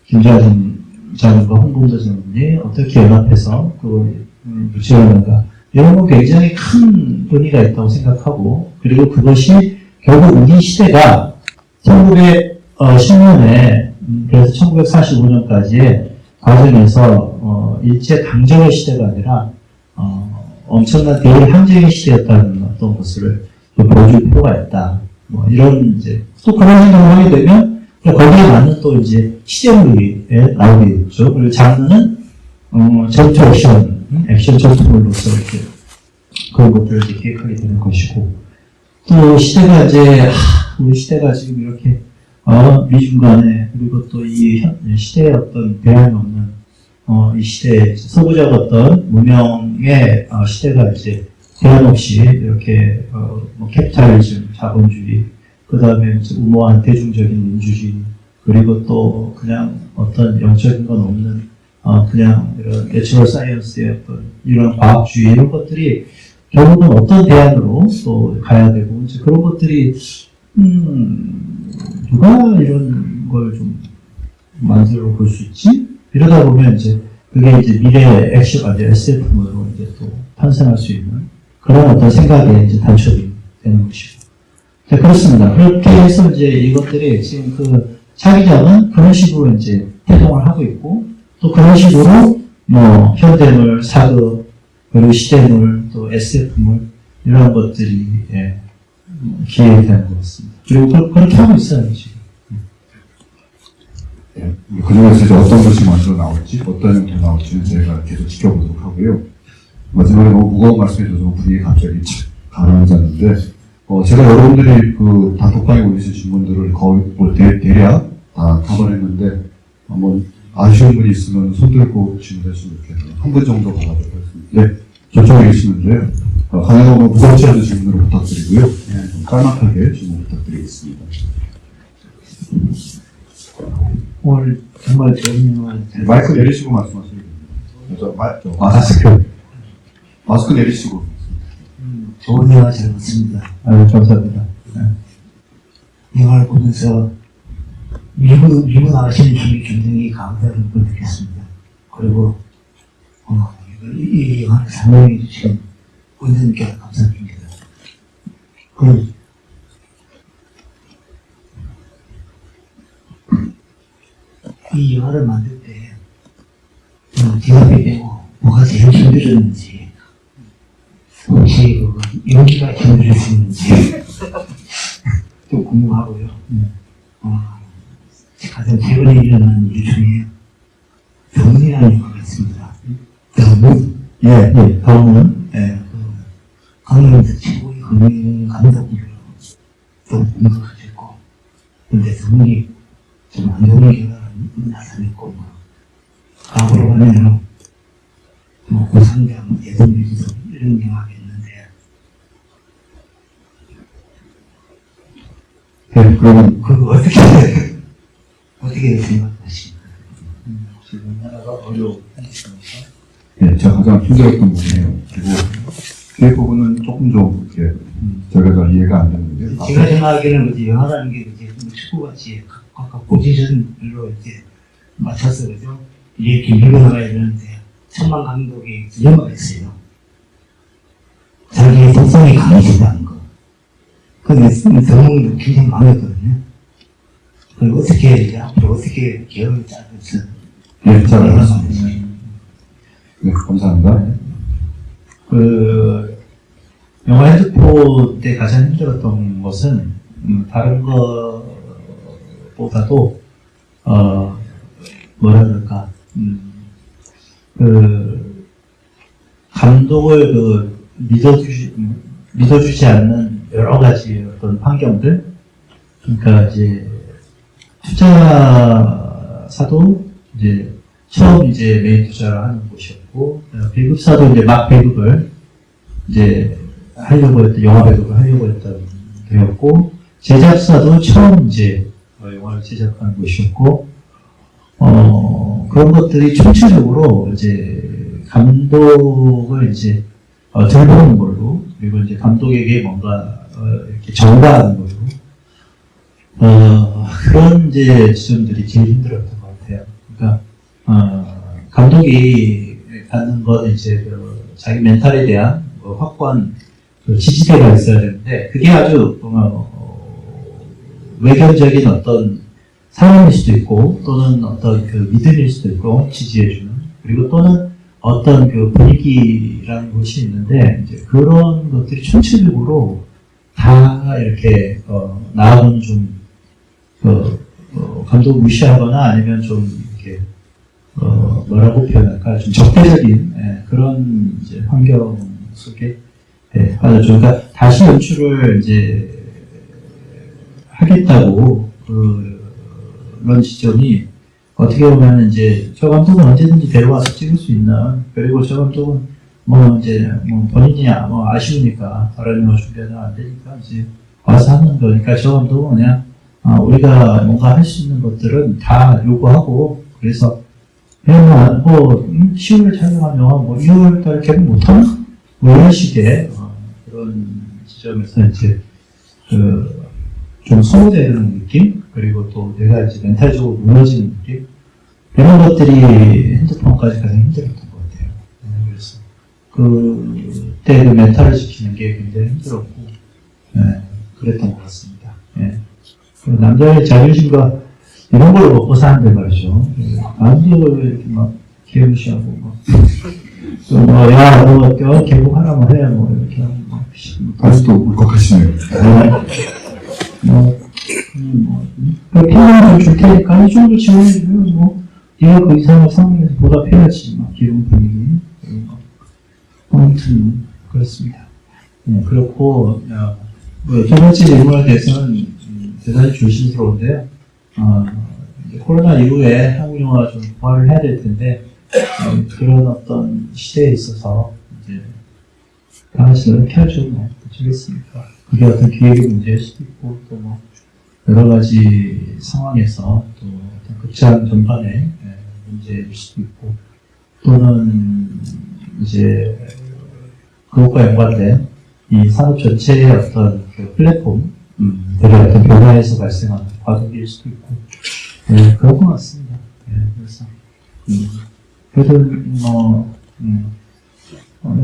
김자진 장군과 홍범도 장군이 어떻게 연합해서 그걸 무찌하는가, 이런 건 굉장히 큰 의미가 있다고 생각하고, 그리고 그것이 결국 우리 시대가 1910년에 그래서 1945년까지의 과정에서 일제 강점의 시대가 아니라 엄청난 대일 항쟁의 시대였다는 어떤 것을 좀 보여줄 필요가 있다. 뭐 이런 이제 또 그런 생각을 하게 되면 거기에 맞는 또 이제 시대물이 나오겠죠. 그리고 장르는 전투 액션 전투물로서 이렇게 그런 것들을 이제 기획하게 되는 것이고, 또 시대가 이제 우리 시대가 지금 이렇게 미중 간에, 그리고 또 이 시대의 어떤 배양이 없는 이 시대에 서구적 어떤 문명의 시대가 이제 대안 없이 이렇게 뭐 캐피탈리즘, 자본주의, 그 다음에 우모한 대중적인 민주주의, 그리고 또 그냥 어떤 영적인 건 없는 그냥 이런 내추럴 사이언스의 어떤 이런 과학주의, 이런 것들이 결국은 어떤 대안으로 또 가야 되고, 이제 그런 것들이 누가 이런 걸 좀 만들어 볼 수 있지? 이러다 보면 이제 그게 이제 미래의 SF물로 이제 또 탄생할 수 있는 그런 어떤 생각에 이제 단초이 되는 것이고. 네, 그렇습니다. 그렇게 해서 이제 이것들이 지금 그 차기작은 그런 식으로 이제 활동을 하고 있고, 또 그런 식으로 뭐 현대물, 사극, 그리고 시대물, 또 SF물, 이런 것들이 기획이 되는 것 같습니다. 그리고 그렇게 하고 있어요, 지금. 그 중에서 이제 어떤 것이 먼저 나올지, 어떤 형태로 나올지는 저희가 계속 지켜보도록 하고요. 마지막에 너무 무거운 말씀해 주셔서 분위기 갑자기 가라앉았는데, 제가 여러분들이 그 단톡방에 올리신 질문들을 거의 뭐 대략 다 답변했는데, 한번 아쉬운 분이 있으면 손 들고 질문하시면 좋겠네요. 한 분 정도 받아보도록 하겠습니다. 네, 저쪽에 계시는데요. 가능하면 무겁지 않은 질문을 부탁드리고요. 좀 깔막하게 질문 부탁드리겠습니다. 오늘 정말 좋은 영화 잘 마이크 내리시고 말씀하세요. 마스크 내리시고. 좋은 영화 잘 봤습니다. 감사합니다. 영화를 보면서 미국 아시는 힘이 굉장히 강하다는 걸 느꼈습니다. 그리고 이 영화를 상영해 주신 의원님께 감사드립니다. 이 영화를 만들 때 대답이 되고 뭐가 제일 힘들었는지, 혹시 연기가 힘들었는지 또 궁금하고요. 가장 최근에 일어난 일 중에 더문이라는 영화가 있습니다. 더문? 더문. 강릉에서 최고의 흥행 감독으로 또 분석하셨고, 근데 더문이 좀 안 좋은 결과를 나타냈고, 과거로 가면 고상장, 예술미술 이런 영화가 있는데, 그러면 그거 어떻게 생각하십니까? 지금 하나가 어려운 제가 가장 힘들었던 부분이에요. 그리고 뒤에 부분은 조금 좀 이렇게 저희가 잘 이해가 안 되는데. 제가 생각하기에는 영화라는 게 축구같이 각각 포지션으로 이렇게 맞춰서 그죠? 이렇게 밀어나가야 되는데 천만 감독이 딜레마가 있어요. 자기의 특성이 강해진다는 거. 근데 성공도 굉장히 많았거든요. 그걸 어떻게 해야 되냐? 앞으로 어떻게 계획을 짜면서 네, 잘 알겠습니다. 네, 감사합니다. 그 영화 핸드폰 때 가장 힘들었던 것은 다른 것보다도 뭐라 그럴까 그 감독을 믿어주지 않는 여러 가지 어떤 환경들, 그러니까 이제 투자사도 이제 처음 이제 메인 투자를 하는 곳이었고, 배급사도 이제 막 배급을 이제 하려고 했던, 영화 배급을 하려고 했던 데였고, 제작사도 처음 이제 영화를 제작하는 곳이었고, 그런 것들이 총체적으로 이제 감독을 이제 들보는 걸로, 그리고 이제 감독에게 뭔가 이렇게 전가하는 걸로, 그런 이제 지점들이 제일 힘들었던 것 같아요. 그러니까 감독이 갖는 건 이제 자기 멘탈에 대한 확고한 지지대가 있어야 되는데, 그게 아주 외견적인 어떤 사람일 수도 있고, 또는 어떤 그 믿음일 수도 있고, 지지해주는, 그리고 또는 어떤 그 분위기라는 것이 있는데, 이제 그런 것들이 전체적으로 다 이렇게 나하고는 좀 감독 무시하거나 아니면 좀 이렇게 뭐라고 표현할까, 좀 적대적인 그런 이제 환경 속에 빠졌죠. 그러니까 다시 연출을 이제 하겠다고 그런 지점이 어떻게 보면 이제 저 감독은 언제든지 데려와서 찍을 수 있나, 그리고 저 감독은 뭐 이제 뭐 본인이 뭐 아쉬우니까 다른 영화 준비하다 안 되니까 이제 와서 하는 거니까 저 감독은 그냥 우리가 뭔가 할 수 있는 것들은 다 요구하고, 그래서 그냥 뭐 10월에 촬영한 영화 뭐 2월달 개봉 못하나? 뭐 이런 식의 그런 지점에서 이제 좀 소모되는 느낌, 그리고 또 내가 이제 멘탈적으로 무너지는 느낌, 이런 것들이 핸드폰까지 가장 힘들었던 것 같아요. 그래서 그때 그 멘탈을 지키는 게 굉장히 힘들었고, 그랬던 것 같습니다. 남자의 자존심과 이런 걸 먹고 사는데 말이죠. 남자를 이렇게 막 개무시하고 막 야, 너 개봉하라고 해, 뭐 이렇게 하고 막 아직도 울컥하시네요. 필요한 줄 테니까 이 정도 지원해주면 뭐 네가 그 이상의 상황에서 보답해야지, 막 이런 분위기. 아무튼 그렇습니다. 그렇고 두 번째 질문에 대해서는 대단히 조심스러운데요. 코로나 이후에 한국 영화 좀 부활을 해야 될 텐데, 그런 어떤 시대에 있어서 이제 당신은 켜줘 뭐 어쩌겠습니까? 그게 어떤 기획의 문제일 수도 있고, 또 뭐 여러 가지 상황에서 또 어떤 극장 전반의 문제일 수도 있고, 또는 이제 그것과 연관된 이 산업 전체의 어떤 그 플랫폼 들의 어떤 변화에서 발생하는 과도기일 수도 있고, 그런 것 같습니다. 그래서 그래도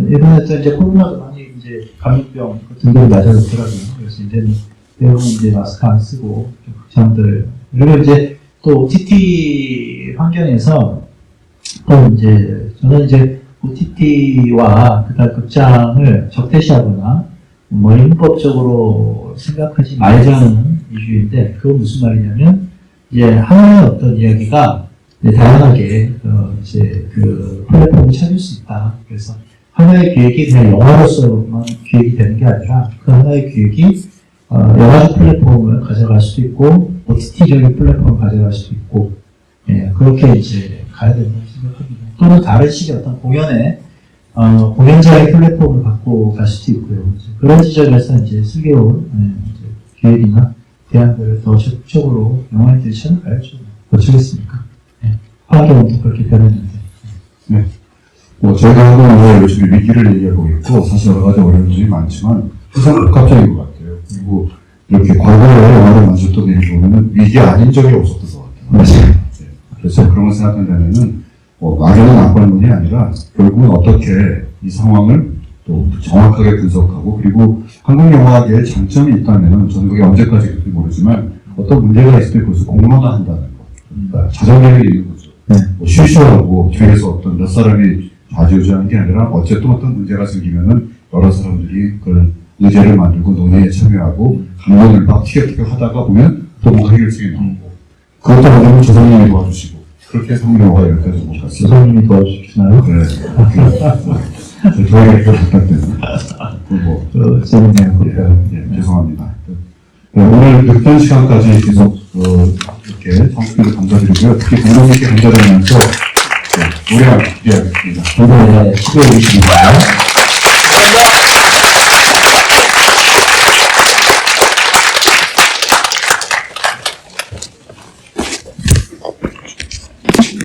이번에 또 이제 코로나도 많이 이제 감염병 등급이 낮아졌더라고요. 그래서 이제는 대부분 이제 마스크 안 쓰고 극장들, 그리고 이제 또 OTT 환경에서 또 이제 저는 이제 OTT와 그다음 극장을 적대시하거나 뭐 인법적으로 생각하지 말자는 이슈인데, 그건 무슨 말이냐면 이제 하나의 어떤 이야기가 다양하게 이제 그 플랫폼을 찾을 수 있다. 그래서 하나의 기획이 그냥 영화로서만 기획이 되는 게 아니라 그 하나의 기획이 영화적 플랫폼을 가져갈 수도 있고 OTT적인 플랫폼을 가져갈 수도 있고, 그렇게 이제 가야 된다고 생각합니다. 또는 다른 식의 어떤 공연자의 플랫폼을 갖고 갈 수도 있고요. 그런 지점에서 이제 슬기로운 기획이나 대안들을 더 적극적으로 영화인들이 찾아가야죠. 어쩌겠습니까? 환경은 또 그렇게 변했는데. 네. 뭐 저희가 한국 영화의 요즘 위기를 얘기하고 있고, 사실 여러 가지 어려운 점이 많지만 항상 복합적인 것 같아요. 그리고 이렇게 과거에 영화를 만졌던 일을 보면은 위기 아닌 적이 없었던 것 같아요. 네. 그래서 그런 걸 생각한다면은 막연한 낙관론이 아니라 결국은 어떻게 이 상황을 또 정확하게 분석하고 그리고 한국 영화계의 장점이 있다면 저는 그게 언제까지 될지 모르지만 어떤 문제가 있을 때 그것을 공론화한다는 거. 그러니까 자정계획이 있는 거죠. 쉬쉬하고 뒤에서 어떤 몇 사람이 좌지우지하는 게 아니라 어쨌든 어떤 문제가 생기면은 여러 사람들이 그걸 의제를 만들고 논의에 참여하고 감론을 막 티격태격 하다가 보면 또 뭔가 해결책이 나오고 그것도 보면 조상님이 도와주시고 그렇게 한국 영화가 여기까지 못 갔어요. 조상님이 도와주시나요? 네. 저희가 이렇게 부탁드립니다. 재밌네요. 예, 죄송합니다. 네, 오늘 늦은 시간까지 계속 이렇게 청취를 감사드리고요. 특히 공동있게 감사드리면서 우리가 기대하겠습니다. 오늘 12월 20일입니다.